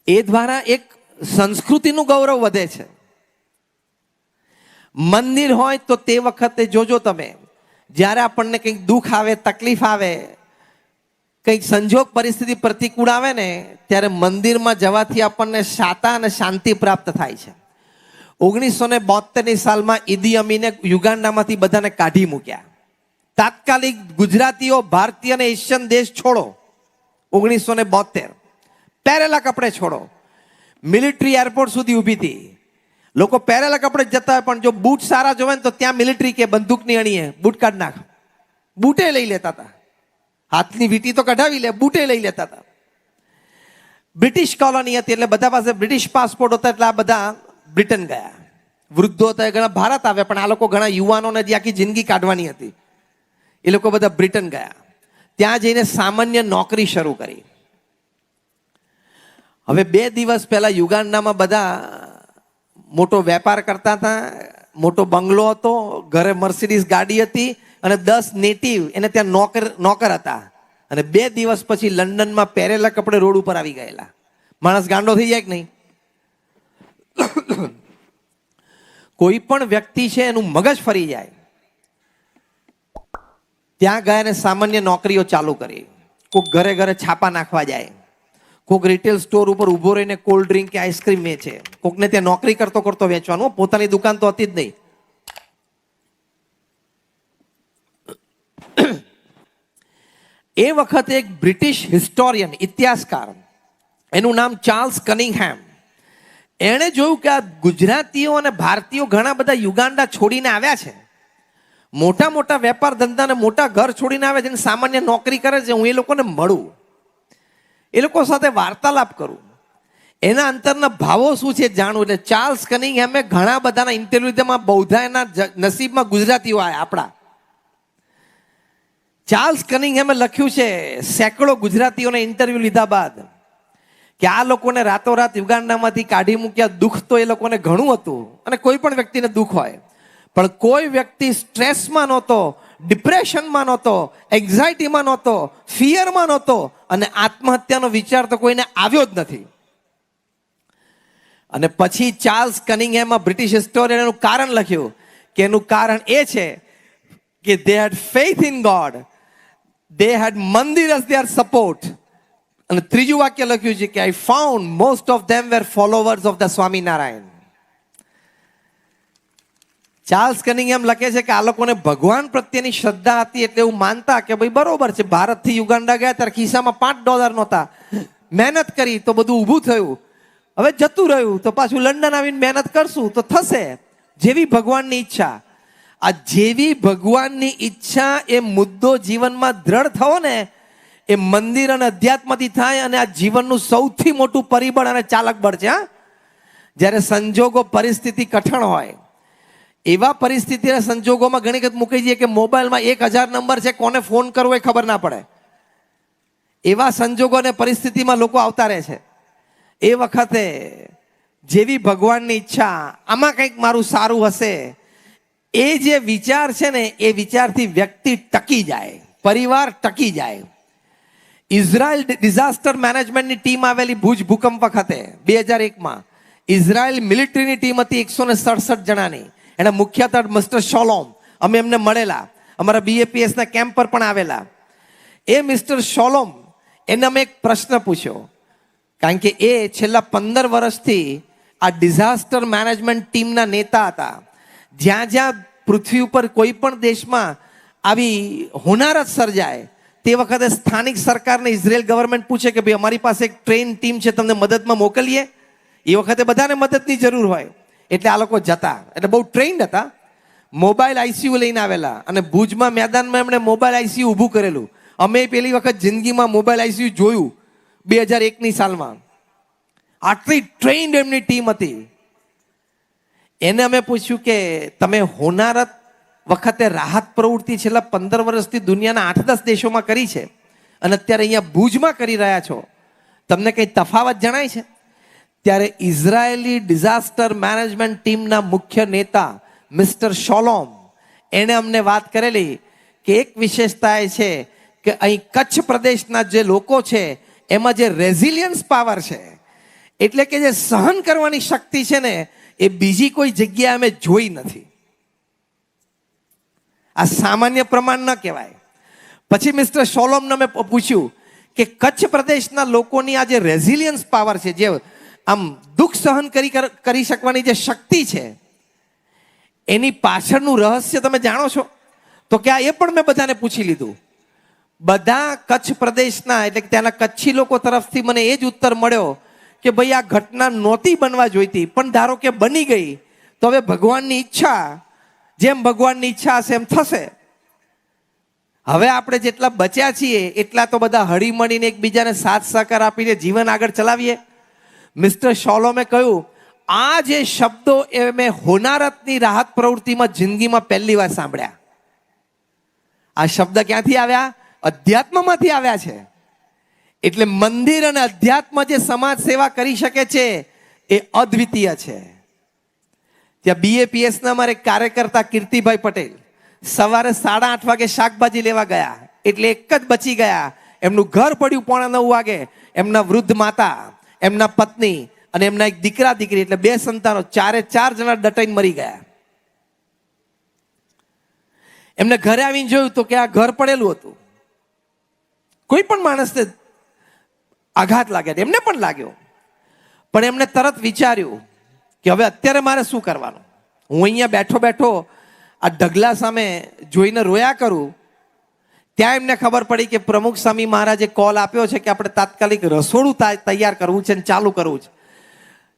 Speaker 1: એ દ્વારા એક સંસ્કૃતિનું ગૌરવ વધે છે. મંદિર હોય તો તે વખતે જોજો તમે, જ્યારે આપણને કંઈક દુઃખ આવે, તકલીફ આવે, કંઈક સંજોગ પરિસ્થિતિ પ્રતિકૂળ આવે ને, ત્યારે મંદિરમાં જવાથી આપણને શાતા અને શાંતિ પ્રાપ્ત થાય છે. 1972ની સાલમાં ઈદી અમીને યુગાન્ડામાંથી બધાને કાઢી મૂક્યા. તાત્કાલિક ગુજરાતીઓ ભારતીય અને એશિયન દેશ છોડો. 1972 પહેરેલા કપડે છોડો. મિલિટરી એરપોર્ટ સુધી ઊભી હતી. લોકો પહેરેલા કપડે જતા હોય, પણ જો બૂટ સારા જોવે ને તો ત્યાં મિલિટરી કે બંદૂકની અણીએ બૂટ કાઢ નાખ. બૂટે લઈ લેતા હતા. હાથની વીંટી તો કઢાવી લે, બૂટે લઈ લેતા હતા. બ્રિટિશ કોલોની હતી એટલે બધા પાસે બ્રિટિશ પાસપોર્ટ હતા, એટલે આ બધા બ્રિટન ગયા. વૃદ્ધો હતા એ ઘણા ભારત આવ્યા, પણ આ લોકો ઘણા યુવાનોને જે આખી જિંદગી કાઢવાની હતી એ લોકો બધા બ્રિટન ગયા. ત્યાં જઈને સામાન્ય નોકરી શરૂ કરી. હવે 2 દિવસ પહેલા યુગાન્ડામાં બધા મોટો વેપાર કરતા હતા, મોટો બંગલો હતો, ઘરે મર્સિડીઝ ગાડી હતી અને 10 નેટિવ એને ત્યાં નોકર હતા. અને 2 દિવસ પછી લંડનમાં પહેરેલા કપડે રોડ ઉપર આવી ગયેલા. માણસ ગાંડો થઈ જાય કે નહીં? કોઈ પણ વ્યક્તિ છે એનું મગજ ફરી જાય. ત્યાં ગયા ને સામાન્ય નોકરીઓ ચાલુ કરી. કોઈક ઘરે ઘરે છાપા નાખવા જાય, કોઈક રિટેલ સ્ટોર ઉપર ઊભો રહીને કોલ્ડ ડ્રિંક કે આઈસ્ક્રીમ વેચે, કોકને ત્યાં નોકરી કરતો કરતો વેચવાનું. પોતાની દુકાન તો હતી જ નહીં. એ વખતે એક બ્રિટિશ હિસ્ટોરિયન, ઇતિહાસકાર, એનું નામ ચાર્લ્સ કનિંગહેમ, એણે જોયું કે આ ગુજરાતીઓ અને ભારતીયો ઘણા બધા યુગાન્ડા છોડીને આવ્યા છે. મોટા મોટા વેપાર ધંધાને મોટા ઘર છોડીને આવે છે, સામાન્ય નોકરી કરે છે. હું એ લોકોને મળું, એ લોકો સાથે વાર્તાલાપ કરું, એના અંતરના ભાવો શું છે જાણવું. એટલે ચાર્લ્સ કનિંગહેમે ઘણા બધાના ઇન્ટરવ્યુ લીધામાં બૌદ્ધા એના નસીબમાં ગુજરાતીઓ આવ્યા આપણા. ચાર્લ્સ કનિંગહેમે લખ્યું છે સેંકડો ગુજરાતીઓને ઇન્ટરવ્યુ લીધા બાદ કે આ લોકોને રાતોરાત યુગાન્ડામાંથી કાઢી મૂક્યા. દુઃખ તો એ લોકોને ઘણું હતું, અને કોઈ પણ વ્યક્તિને દુઃખ હોય, પણ કોઈ વ્યક્તિ સ્ટ્રેસમાં નહોતો, ડિપ્રેશનમાં નહોતો, એન્ઝાઇટીમાં નહોતો, ફિયરમાં નહોતો, અને આત્મહત્યાનો વિચાર તો કોઈને આવ્યો જ નથી. અને પછી ચાર્લ્સ કનિંગહેમમાં બ્રિટિશ હિસ્ટોરિયન એનું કારણ લખ્યું કે એનું કારણ એ છે કે they had faith in God, they had મંદિર as their support, અને ત્રીજું વાક્ય લખ્યું છે કે I found most of them were followers of the Swaminarayan. Charles Cunningham લખે છે કે આ લોકોને ભગવાન પ્રત્યેની શ્રદ્ધા હતી એટલે એવું માનતા કે ભાઈ બરોબર છે, ભારતથી યુગાન્ડા ગયા ત્યારે ખિસ્સામાં $5 નહોતા, મહેનત કરી તો બધું ઊભું થયું, હવે જતું રહ્યું તો પાછું લંડન આવીને મહેનત કરશું તો થશે. જેવી ભગવાનની ઈચ્છા. આ જેવી ભગવાનની ઈચ્છા એ મુદ્દો જીવનમાં દ્રઢ થવો ને એ મંદિર અને અધ્યાત્મથી થાય. અને આ જીવનનું સૌથી મોટું પરિબળ અને ચાલક બળ છે. જ્યારે સંજોગો પરિસ્થિતિ કઠણ હોય એવા પરિસ્થિતિના સંજોગોમાં ઘણી વખત મૂકી જઈએ કે મોબાઈલમાં 1000 નંબર છે, કોને ફોન કરવો એ ખબર ના પડે. એવા સંજોગો અને પરિસ્થિતિમાં લોકો આવતા રહે છે. એ વખતે જેવી ભગવાનની ઈચ્છા, આમાં કંઈક મારું સારું હશે, એ જે વિચાર છે ને એ વિચારથી વ્યક્તિ ટકી જાય, પરિવાર ટકી જાય. ઇઝરાયલ ડિઝાસ્ટર મેનેજમેન્ટની ટીમ આવેલી ભુજ ભૂકંપ વખતે 2001માં ઇઝરાયલ મિલિટરીની ટીમ હતી 167 જણાની. એના મુખ્યત્વે મિસ્ટર શોલોમ, અમે એમને મળેલા, અમારા BAPSના કેમ્પ પર પણ આવેલા. એ મિસ્ટર શોલોમ, એને અમે એક પ્રશ્ન પૂછ્યો, કારણ કે એ છેલ્લા 15 વર્ષથી આ ડિઝાસ્ટર મેનેજમેન્ટ ટીમના નેતા હતા. જ્યાં જ્યાં પૃથ્વી ઉપર કોઈ પણ દેશમાં આવી હોનારત સર્જાય તે વખતે સ્થાનિક સરકારને ઇઝરાયલ ગવર્મેન્ટ પૂછે કે ભાઈ અમારી પાસે એક ટ્રેન ટીમ છે, તમને મદદમાં મોકલીએ. એ વખતે બધાને મદદની જરૂર હોય એટલે આ લોકો જતા, એટલે બહુ ટ્રેન્ડ હતા. મોબાઈલ ICU લઈને આવેલા અને ભુજમાં મેદાનમાં એમણે મોબાઈલ ICU ઊભું કરેલું. અમે પહેલી વખત જિંદગીમાં મોબાઈલ ICU જોયું 2001ની સાલમાં. આટલી ટ્રેન્ડ એમની ટીમ હતી. એને અમે પૂછ્યું કે તમે હોનારત વખતે રાહત પ્રવૃત્તિ છેલ્લા 15 વર્ષથી દુનિયાના 8-10 દેશોમાં કરી છે અને અત્યારે અહીંયા ભુજમાં કરી રહ્યા છો, તમને કંઈ તફાવત જણાય છે? ત્યારે ઇઝરાયેલી ડિઝાસ્ટર મેનેજમેન્ટ ટીમના મુખ્ય નેતા મિસ્ટર શોલોમ, એણે અમને વાત કરેલી કે એક વિશેષતા એ છે કે અહીં કચ્છ પ્રદેશના જે લોકો છે એમાં જે રેઝિલિયન્સ પાવર છે, એટલે કે જે સહન કરવાની શક્તિ છે ને, એ બીજી કોઈ જગ્યાએ અમે જોઈ નથી. આ સામાન્ય પ્રમાણ ન કહેવાય. પછી મિસ્ટર શોલોમને મેં પૂછ્યું કે કચ્છ પ્રદેશના લોકોની આ જે રેઝિલિયન્સ પાવર છે, જે આમ દુઃખ સહન કરી શકવાની જે શક્તિ છે, એની પાછળનું રહસ્ય તમે જાણો છો? તો કે આ એ પણ મેં બધાને પૂછી લીધું. બધા કચ્છ પ્રદેશના એટલે કે ત્યાંના કચ્છી લોકો તરફથી મને એ જ ઉત્તર મળ્યો કે ભાઈ આ ઘટના નહોતી બનવા જોઈતી, પણ ધારો કે બની ગઈ તો હવે ભગવાનની ઈચ્છા, જેમ ભગવાનની ઈચ્છા હશે એમ થશે. હવે આપણે જેટલા બચ્યા છીએ એટલા તો બધા હળી મળીને એકબીજાને સાથ સહકાર આપીને જીવન આગળ ચલાવીએ. મિસ્ટર શોલોમે કહ્યું, આ જે શબ્દો એ મેં હોનારતની રાહત પ્રવૃત્તિમાં જિંદગીમાં પહેલી વાર સાંભળ્યા. આ શબ્દ ક્યાંથી આવ્યા? અધ્યાત્મમાંથી આવ્યા છે. એટલે મંદિર અને અધ્યાત્મ જે સમાજ સેવા કરી શકે છે એ અદ્વિતીય છે. ત્યાં BAPSના અમારે કાર્યકર્તા કીર્તિભાઈ પટેલ સવારે 8:30 વાગે શાકભાજી લેવા ગયા, એટલે એક જ બચી ગયા. એમનું ઘર પડ્યું 9:45 વાગે. એમના વૃદ્ધ માતા, એમના પત્ની અને એમના એક દીકરા દીકરી, એટલે 2 સંતાનો, 4 જણા દટાઈને મરી ગયા. એમને ઘરે આવીને જોયું તો કે આ ઘર પડેલું હતું. કોઈ પણ માણસને આઘાત લાગે, એમને પણ લાગ્યો. પણ એમને તરત વિચાર્યું કે હવે અત્યારે મારે શું કરવાનું? હું અહીંયા બેઠો બેઠો આ ઢગલા સામે જોઈને રોયા કરું. ત્યાં એમને ખબર પડી કે પ્રમુખ સ્વામી મહારાજે કોલ આપ્યો છે કે આપણે તાત્કાલિક રસોડું તૈયાર કરવું છે અને ચાલુ કરવું છે.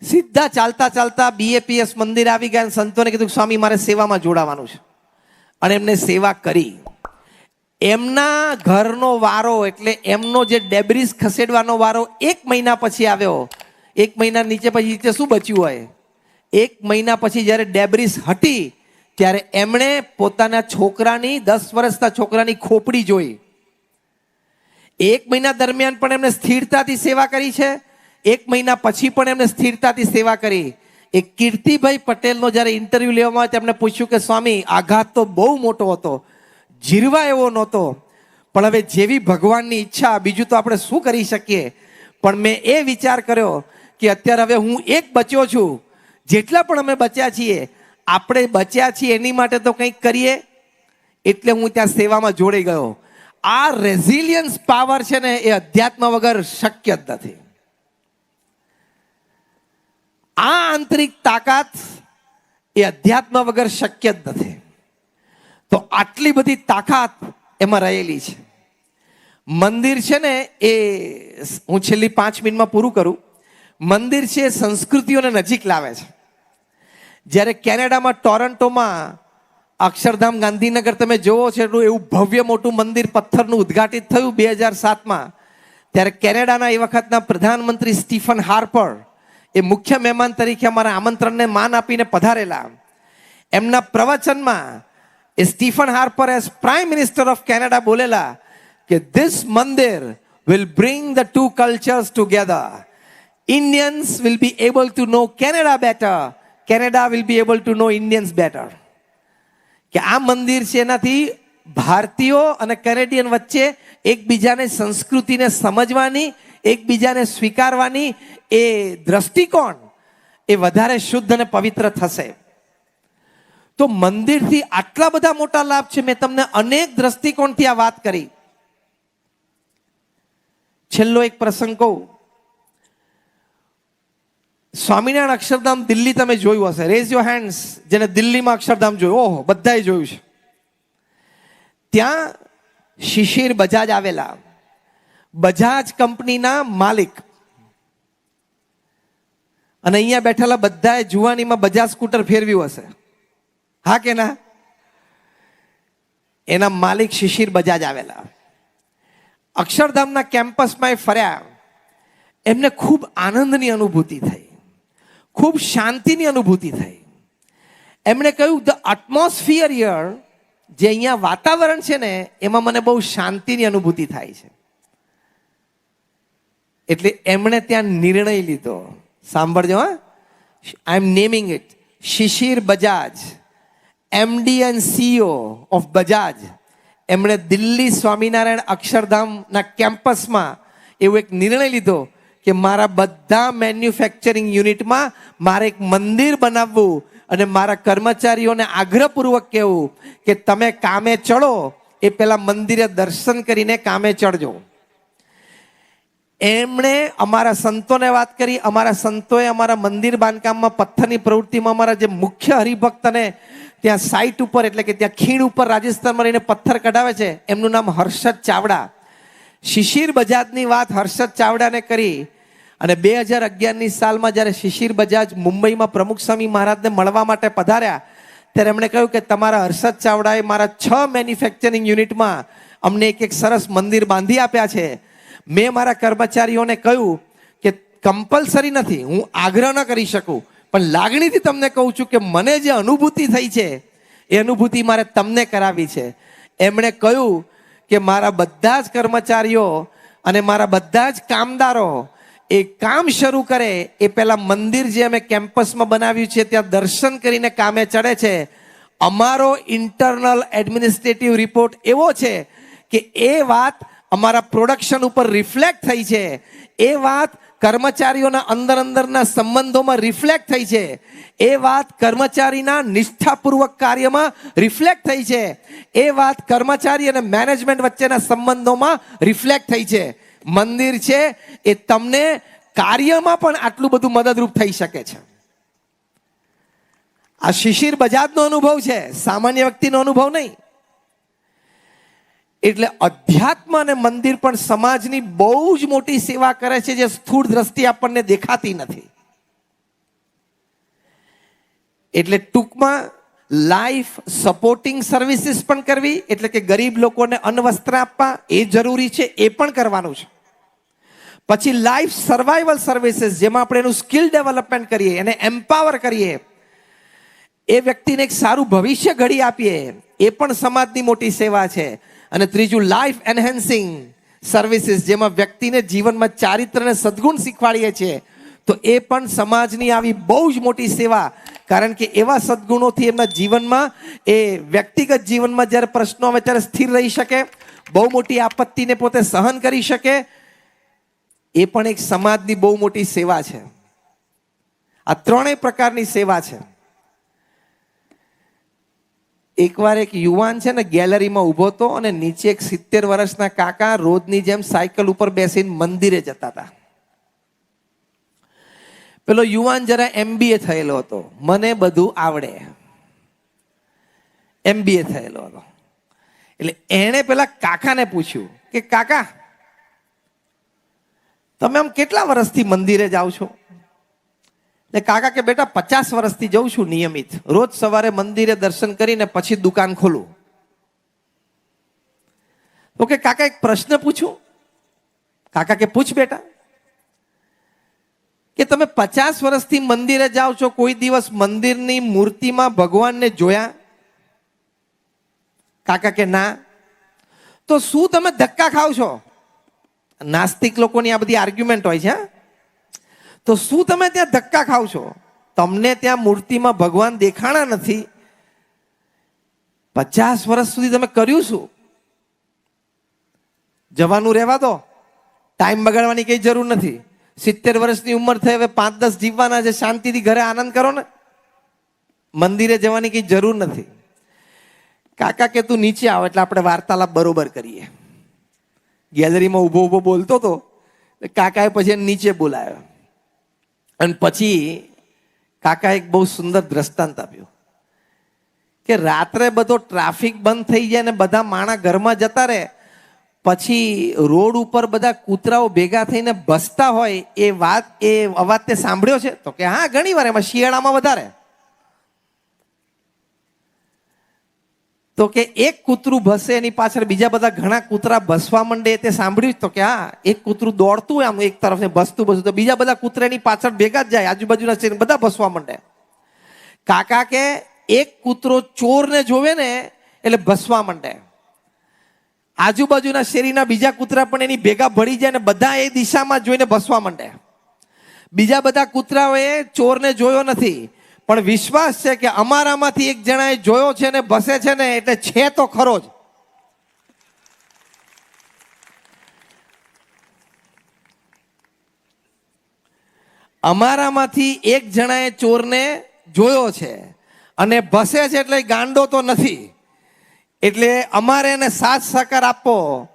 Speaker 1: સીધા ચાલતા ચાલતા BAPS મંદિર આવી ગયા અને સંતોને કીધું સ્વામી મારે સેવામાં જોડાવાનું છે. અને એમને સેવા કરી. એમના ઘરનો વારો એટલે એમનો જે ડેબ્રિસ ખસેડવાનો વારો 1 મહિના પછી આવ્યો. 1 મહિના નીચે પછી શું બચ્યું હોય? 1 મહિના પછી જ્યારે ડેબ્રિસ હટી ત્યારે એમણે પોતાના છોકરાની, 10 વર્ષના છોકરાની ખોપડી જોઈ. 1 મહિના દરમિયાન પણ એમને સ્થિરતાથી સેવા કરી છે. 1 મહિના પછી પણ એમને સ્થિરતાથી સેવા કરી. એ કીર્તિભાઈ પટેલનો જ્યારે ઇન્ટરવ્યુ લેવામાં આવે તેમને પૂછ્યું કે સ્વામી આઘાત તો બહુ મોટો હતો, જીરવા એવો નહોતો, પણ હવે જેવી ભગવાનની ઈચ્છા, બીજું તો આપણે શું કરી શકીએ. પણ મેં એ વિચાર કર્યો કે અત્યારે હવે હું એક બચ્યો છું, જેટલા પણ અમે બચ્યા છીએ, આપણે બચ્યા છીએ એની માટે તો કંઈક કરીએ. એટલે હું ત્યાં સેવામાં જોડાઈ ગયો. આ રેઝિલિયન્સ પાવર છે ને એ અધ્યાત્મ વગર શક્ય જ નથી. આ આંતરિક તાકાત એ અધ્યાત્મ વગર શક્ય જ નથી. તો આટલી બધી તાકાત એમાં રહેલી છે. મંદિર છે ને એ હું છેલ્લી 5 મિનિટમાં પૂરું કરું. મંદિર છે એ સંસ્કૃતિઓને નજીક લાવે છે. જ્યારે કેનેડામાં ટોરન્ટોમાં અક્ષરધામ ગાંધીનગર તમે જોવો છો એવું ભવ્ય મોટું મંદિર પથ્થરનું ઉદ્ઘાટિત થયું 2007માં, ત્યારે કેનેડાના એ વખતના પ્રધાનમંત્રી સ્ટીફન હાર્પર એ મુખ્ય મહેમાન તરીકે અમારા આમંત્રણને માન આપીને પધારેલા. એમના પ્રવચનમાં એ Stephen Harper as prime minister of Canada બોલેલા કે ધીસ મંદિર will bring the two cultures together. Indians will be able to know Canada better. Canada will be able to know Indians better. કે આ મંદિર છે એનાથી ભારતીયો અને કેનેડિયન વચ્ચે એકબીજાને સંસ્કૃતિને સમજવાની, એકબીજાને સ્વીકારવાની એ દ્રષ્ટિકોણ એ વધારે શુદ્ધ અને પવિત્ર થશે. તો મંદિરથી આટલા બધા મોટા લાભ છે. મેં તમને અનેક દ્રષ્ટિકોણથી આ વાત કરી. છેલ્લો એક પ્રસંગ કહું. સ્વામિનારાયણ અક્ષરધામ દિલ્હી તમે જોયું હશે. રેઝ યોર હેન્ડ્સ જેને દિલ્હીમાં અક્ષરધામ જોયું. ઓહો, બધાએ જોયું છે. ત્યાં શિશિર બજાજ આવેલા. બજાજ કંપનીના માલિક અને અહીંયા બેઠેલા બધાએ જુવાનીમાં બજાજ સ્કૂટર ફેરવ્યું હશે, હા કે ના? એના માલિક શિશિર બજાજ આવેલા. અક્ષરધામના કેમ્પસમાં એ ફર્યા. એમને ખૂબ આનંદની અનુભૂતિ થઈ, ખૂબ શાંતિની અનુભૂતિ થઈ. એમણે કહ્યું ધ એટમોસ્ફિયર હિયર, જે અહીંયા વાતાવરણ છે ને એમાં મને બહુ શાંતિની અનુભૂતિ થાય છે. એટલે એમણે ત્યાં નિર્ણય લીધો. સાંભળજો હા, I am naming it. Shishir Bajaj, MD and CEO of Bajaj, એમણે દિલ્હી સ્વામિનારાયણ અક્ષરધામના કેમ્પસમાં એવો એક નિર્ણય લીધો કે મારા બધા મેન્યુફેક્ચરિંગ યુનિટમાં મારે એક મંદિર બનાવવું અને મારા કર્મચારીઓને આગ્રહપૂર્વક કહેવું કે તમે કામે ચડો એ પહેલા મંદિરે દર્શન કરીને કામે ચડજો. એમણે અમારા સંતોને વાત કરી. અમારા સંતોએ અમારા મંદિર બાંધકામમાં પથ્થરની પ્રવૃત્તિમાં અમારા જે મુખ્ય હરિભક્તને ત્યાં સાઇટ ઉપર એટલે કે ત્યાં ખીણ ઉપર રાજસ્થાનમાં રહીને પથ્થર કઢાવે છે, એમનું નામ હર્ષદ ચાવડા. શિશિર બજાજની વાત હર્ષદ ચાવડાને કરી અને 2011ની સાલમાં જ્યારે શિશિર બજાજ મુંબઈમાં પ્રમુખ સ્વામી મહારાજને મળવા માટે પધાર્યા ત્યારે એમણે કહ્યું કે તમારા હર્ષદ ચાવડાએ મારા 6 મેન્યુફેક્ચરિંગ યુનિટમાં અમને એક સરસ મંદિર બાંધી આપ્યા છે. મેં મારા કર્મચારીઓને કહ્યું કે કમ્પલસરી નથી, હું આગ્રહ ન કરી શકું, પણ લાગણીથી તમને કહું છું કે મને જે અનુભૂતિ થઈ છે એ અનુભૂતિ મારે તમને કરાવી છે. એમણે કહ્યું કે મારા બધા જ કર્મચારીઓ અને મારા બધા જ કામદારો એ કામ શરૂ કરે એ પહેલા મંદિર જે અમે કેમ્પસમાં બનાવ્યું છે ત્યાં દર્શન કરીને કામે ચડે છે. અમારો ઇન્ટરનલ એડમિનિસ્ટ્રેટિવ રિપોર્ટ એવો છે કે એ વાત અમારા પ્રોડક્શન ઉપર રિફ્લેક્ટ થઈ છે, એ વાત કર્મચારીઓના અંદરના સંબંધોમાં રિફ્લેક્ટ થઈ છે, એ વાત કર્મચારીના નિષ્ઠાપૂર્વક કાર્યમાં રિફ્લેક્ટ થઈ છે, એ વાત કર્મચારી અને મેનેજમેન્ટ વચ્ચેના સંબંધોમાં રિફ્લેક્ટ થઈ છે. મંદિર છે એ તમને કાર્યમાં પણ આટલું બધું મદદરૂપ થઈ શકે છે. આ શિશિર બજાજનો અનુભવ છે, સામાન્ય વ્યક્તિનો અનુભવ નહીં. એટલે અધ્યાત્મ અને મંદિર પણ સમાજની બહુ જ મોટી સેવા કરે છે જે સ્થૂળ દ્રષ્ટિ આપણને દેખાતી નથી. એટલે ટૂંકમાં લાઈફ સપોર્ટિંગ સર્વિસીસ પણ કરવી, એટલે કે ગરીબ લોકોને અન્ન વસ્ત્ર આપવા એ જરૂરી છે, એ પણ કરવાનું છે. પછી લાઈફ સર્વાઈવલ સર્વિસીસ, જેમાં આપણે એનું સ્કિલ ડેવલપમેન્ટ કરીએ, એને એમ્પાવર કરીએ, એ વ્યક્તિને એક સારું ભવિષ્ય ઘડી આપીએ, એ પણ સમાજની મોટી સેવા છે. અને ત્રીજું લાઈફ એન્હેન્સિંગ સર્વિસીસ, જેમાં વ્યક્તિને જીવનમાં ચારિત્ર અને સદગુણ શીખવાડીએ છીએ, તો એ પણ સમાજની આવી બહુ જ મોટી સેવા. કારણ કે એવા સદગુણોથી એમના જીવનમાં એ વ્યક્તિગત જીવનમાં જ્યારે પ્રશ્નો આવે ત્યારે સ્થિર રહી શકે, બહુ મોટી આપત્તિને પોતે સહન કરી શકે. એ પણ એક સમાજની બહુ મોટી સેવા છે. આ ત્રણેય પ્રકારની સેવા છે. એકવાર એક યુવાન છે ને ગેલેરીમાં ઊભો હતો અને નીચે એક 70 વર્ષના કાકા રોજની જેમ સાયકલ ઉપર બેસીને મંદિરે જતા હતા. પેલો યુવાન જરા MBA થયેલો હતો, મને બધું આવડે, MBA થયેલો હતો. એટલે એણે પેલા કાકાને પૂછ્યું કે કાકા, તમે આમ કેટલા વર્ષથી મંદિરે જાઓ છો? એટલે કાકા કે બેટા 50 વર્ષથી જઉં છું નિયમિત, રોજ સવારે મંદિરે દર્શન કરીને પછી દુકાન ખોલું. તો કે કાકા એક પ્રશ્ન પૂછું? કાકા કે પૂછ બેટા. કે તમે 50 વર્ષથી મંદિરે જાઓ છો, કોઈ દિવસ મંદિરની મૂર્તિમાં ભગવાનને જોયા? કાકા કે ના. તો શું તમે ધક્કા ખાવ છો? નાસ્તિક લોકોની આ બધી આર્ગ્યુમેન્ટ હોય છે. તો શું તમે ત્યાં ધક્કા ખાવ છો? તમને ત્યાં મૂર્તિમાં ભગવાન દેખાણા નથી. 50 વર્ષ સુધી તમે કર્યું શું? જવાનું રહેવા દો, ટાઈમ બગાડવાની કઈ જરૂર નથી. 70 વર્ષની ઉંમર થઈ, હવે 5-10 જીવવાના છે, શાંતિથી ઘરે આનંદ કરો ને, મંદિરે જવાની કઈ જરૂર નથી. કાકા કે તું નીચે આવ એટલે આપણે વાર્તાલાપ બરોબર કરીએ. ગેલેરીમાં ઊભો ઊભો બોલતો હતો, કાકાએ પછી નીચે બોલાયો અને પછી કાકા એક બહુ સુંદર દ્રષ્ટાંત આપ્યું કે રાત્રે બધો ટ્રાફિક બંધ થઈ જાય ને બધા માણસ ઘરમાં જતા રહે, પછી રોડ ઉપર બધા કૂતરાઓ ભેગા થઈને ભસતા હોય, એ અવાજ તે સાંભળ્યો છે? તો કે હા, ઘણી વાર, એમાં શિયાળામાં વધારે. તો કે એક કૂતરું ભસે એની પાછળ બીજા બધા ઘણા કૂતરા ભસવા માંડે, તે સાંભળ્યું? તો કે હા, એક કૂતરું દોડતું હોય આમ એક તરફ ને ભસતું તો બીજા બધા કૂતરાની પાછળ ભેગા જ જાય, આજુબાજુના શેર બધા ભસવા માંડે. કાકા કે એક કૂતરો ચોરને જોવે ને એટલે ભસવા માંડે, આજુબાજુના શેરીના બીજા કૂતરા પણ એની ભેગા ભળી જાય ને બધા એ દિશામાં જોઈને ભસવા માંડે. બીજા બધા કૂતરાઓએ ચોરને જોયો નથી, પણ વિશ્વાસ છે કે અમારામાંથી એક જણાએ જોયો છે ને ભસે છે ને, એટલે છે તો ખરો જ. અમારામાંથી એક જણાએ ચોરને જોયો છે અને ભસે છે, એટલે ગાંડો તો નથી. એટલે અમારે એને સાથ સહકાર આપવો.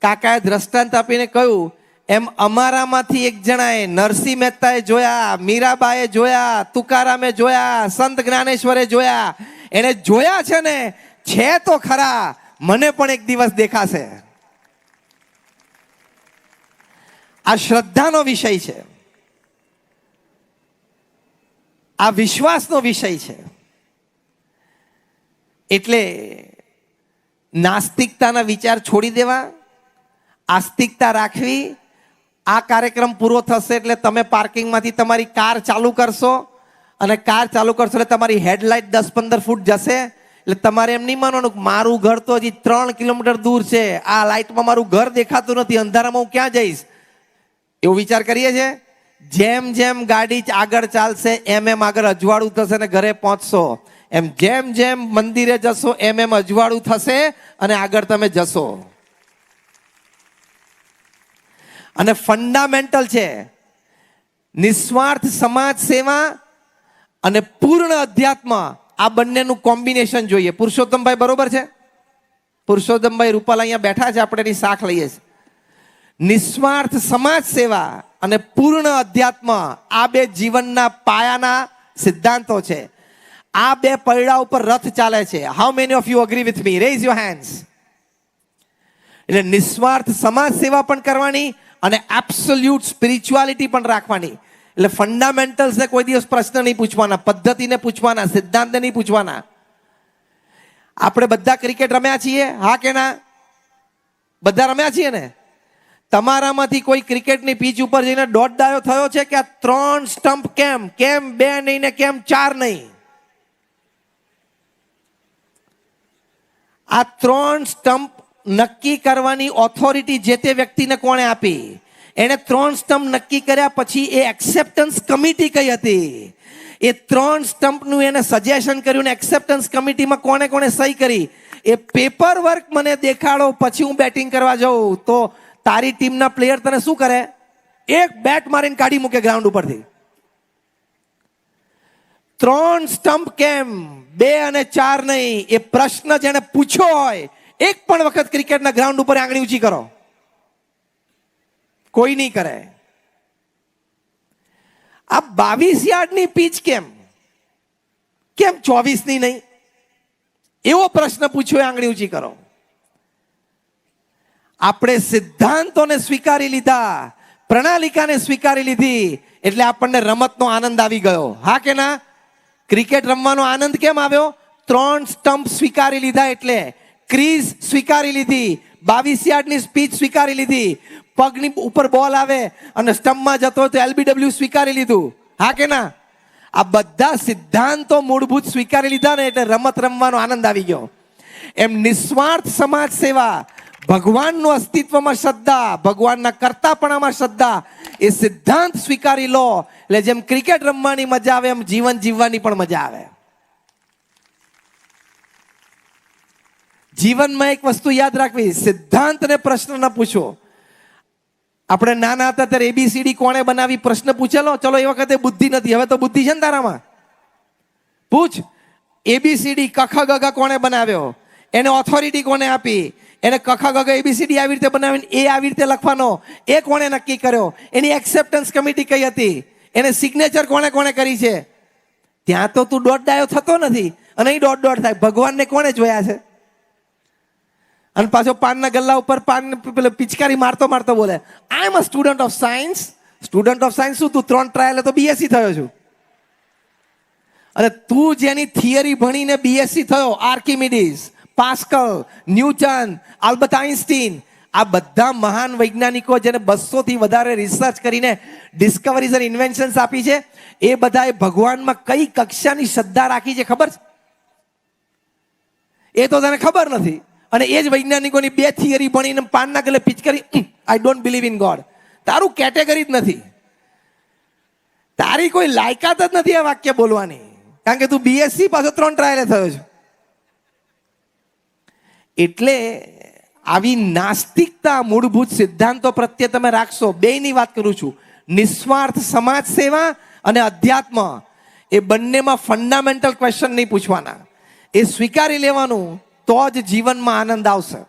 Speaker 1: કાકાએ દ્રષ્ટાંત આપીને કહ્યું, એમ અમારામાંથી એક જણાએ નરસિંહ મહેતાએ જોયા, મીરાબાએ જોયા, તુકારામે જોયા, સંત જ્ઞાનેશ્વરે જોયા. એને જોયા છે ને, છે તો ખરા, મને પણ એક દિવસ દેખાશે. આ શ્રદ્ધાનો વિષય છે, આ વિશ્વાસનો વિષય છે. એટલે નાસ્તિકતાના વિચાર છોડી દેવા, આસ્તિકતા રાખવી. આ કાર્યક્રમ પૂરો થશે એટલે તમે પાર્કિંગમાંથી તમારી કાર ચાલુ કરશો અને કાર ચાલુ કરશો એટલે તમારી હેડલાઇટ 10-15 ફૂટ જશે. એટલે તમારે એમ નહીં માનવાનું કે મારું ઘર તો હજી 3 કિલોમીટર દૂર છે, આ લાઇટમાં મારું ઘર દેખાતું નથી, અંધારામાં હું ક્યાં જઈશ, એવો વિચાર કરીએ છીએ. જેમ જેમ ગાડી આગળ ચાલશે એમ એમ આગળ અજવાળું થશે ને ઘરે પહોંચશો. એમ જેમ જેમ મંદિરે જશો એમ એમ અજવાળું થશે અને આગળ તમે જશો. અને ફંડામેન્ટલ છે નિસ્વાર્થ સમાજ સેવા અને પૂર્ણ અધ્યાત્મ. આ બંનેનું કોમ્બિનેશન જોઈએ. પુરુષોત્તમભાઈ બરોબર છે? પુરુષોત્તમભાઈ રૂપાલા અહીંયા બેઠા છે, આપણે એની શાખ લઈએ છીએ. નિસ્વાર્થ સમાજ સેવા અને પૂર્ણ અધ્યાત્મ, આ બે જીવનના પાયાના સિદ્ધાંતો છે. આ બે પૈડા ઉપર રથ ચાલે છે. How many of you agree with me? Rays your hands. એટલે નિસ્વાર્થ સમાજ સેવા પણ કરવાની અને એબ્સોલ્યુટ સ્પિરિચ્યુઆલિટી પણ રાખવાની. એટલે ફંડામેન્ટલ્સને કોઈ દિવસ પ્રશ્ન નહીં પૂછવાના, પદ્ધતિને પૂછવાના, સિદ્ધાંતને નહીં પૂછવાના. આપણે બધા ક્રિકેટ રમ્યા છીએ, હા કે ના? બધા રમ્યા છીએ ને? તમારામાંથી કોઈ ક્રિકેટની પીચ ઉપર જઈને દોઢ ડાયો થયો છે કે આ 3 સ્ટમ્પ કેમ 2 નહીં ને કેમ 4 નહીં? આ 3 સ્ટમ્પ નક્કી કરવાની ઓથોરિટી જે તે વ્યક્તિને કોણે આપી? એને 3 સ્ટમ્પ નક્કી કર્યા પછી એ એક્સેપ્ટન્સ કમિટી કઈ હતી? એ 3 સ્ટમ્પનું એને સજેશન કર્યું ને એક્સેપ્ટન્સ કમિટીમાં કોણે કોણે સહી કરી? એ પેપર વર્ક મને દેખાડો, પછી હું બેટિંગ કરવા જાઉં. તો તારી ટીમના પ્લેયર તને શું કરે? એક બેટ મારીને કાઢી મૂકે ગ્રાઉન્ડ ઉપરથી. 3 સ્ટમ્પ કેમ, 2 અને 4 નહીં. એ પ્રશ્ન જેને પૂછ્યો હોય, એક પણ વખત ક્રિકેટના ગ્રાઉન્ડ ઉપર આંગળી ઊંચી કરો. કોઈ નહીં કરે. આ 22 યાર્ડની પીચ કેમ 24 ની નહીં? એવો પ્રશ્ન પૂછ્યો, આંગળી ઊંચી કરો. આપણે સિદ્ધાંતોને સ્વીકારી લીધા, પ્રણાલિકાને સ્વીકારી લીધી, એટલે આપણને રમતનો આનંદ આવી ગયો. હા કે ના? ક્રિકેટ રમવાનો આનંદ કેમ આવ્યો? 3 સ્ટમ્પ સ્વીકારી લીધા, એટલે ક્રીઝ સ્વીકારી લીધી, 22 યાર્ડની સ્પીચ સ્વીકારી લીધી, પગની ઉપર બોલ આવે અને સ્ટમ્પમાં જતો હોય તો LBW સ્વીકારી લીધું. હા કે ના? આ બધા સિદ્ધાંતો મૂળભૂત સ્વીકારી લીધા ને એટલે રમત રમવાનો આનંદ આવી ગયો. એમ નિસ્વાર્થ સમાજ સેવા, ભગવાનનું અસ્તિત્વમાં શ્રદ્ધા, ભગવાનના કરતાપણામાં શ્રદ્ધા, એ સિદ્ધાંત સ્વીકારી લો એટલે જેમ ક્રિકેટ રમવાની મજા આવે એમ જીવન જીવવાની પણ મજા આવે. જીવનમાં એક વસ્તુ યાદ રાખવી, સિદ્ધાંતને પ્રશ્ન ન પૂછો. આપણે નાના હતા ત્યારે ABCD કોણે બનાવી પ્રશ્ન પૂછેલો? ચલો એ વખતે બુદ્ધિ નથી, હવે તો બુદ્ધિ છે ને તારામાં. પૂછ, ABCD કખ ગગ કોણે બનાવ્યો? એને ઓથોરિટી કોને આપી? એને કખ ગગ ABCD આવી રીતે બનાવીને એ આવી રીતે લખવાનો, એ કોણે નક્કી કર્યો? એની એક્સેપ્ટન્સ કમિટી કઈ હતી? એને સિગ્નેચર કોણે કોણે કરી છે? ત્યાં તો તું દોઢ ડાયો થતો નથી અને અહીં દોઢ થાય. ભગવાનને કોણે જોયા છે? અને પાછો પાનના ગલ્લા ઉપર પાન પિચકારી મારતો મારતો બોલે, I am a student of science. Student of science શું? તું 3 ટ્રાયલ તો BSc થયો છું. અને તું જેની થિયરી ભણીને BSc થયો, આર્કિમિડીઝ, પાસ્કલ, ન્યૂટન, આલ્બર્ટ આઇન્સ્ટીન, આ બધા મહાન વૈજ્ઞાનિકો જેને 200 થી વધારે રિસર્ચ કરીને ડિસ્કવરીઝ અને ઇન્વેન્શન્સ આપી છે, એ બધાએ ભગવાનમાં કઈ કક્ષાની શ્રદ્ધા રાખી છે ખબર છે? એ તો તને ખબર નથી. અને એ જ વૈજ્ઞાનિકોની 2 થિયરી ભણીને પાનના ગલે પિચકારી, I don't believe in God. તારું કેટેગરી જ નથી, તારી કોઈ લાયકાત જ નથી આ વાક્ય બોલવાની, કારણ કે તું BSc પાછો 3 ટ્રાયલે થયો છે. એટલે આવી નાસ્તિકતા મૂળભૂત સિદ્ધાંતો પ્રત્યે તમે રાખશો. 2ની વાત કરું છું, નિસ્વાર્થ સમાજ સેવા અને અધ્યાત્મ. એ બંનેમાં ફંડામેન્ટલ ક્વેશ્ચન નહીં પૂછવાના, એ સ્વીકારી લેવાનું, તો જ જીવનમાં આનંદ આવશે.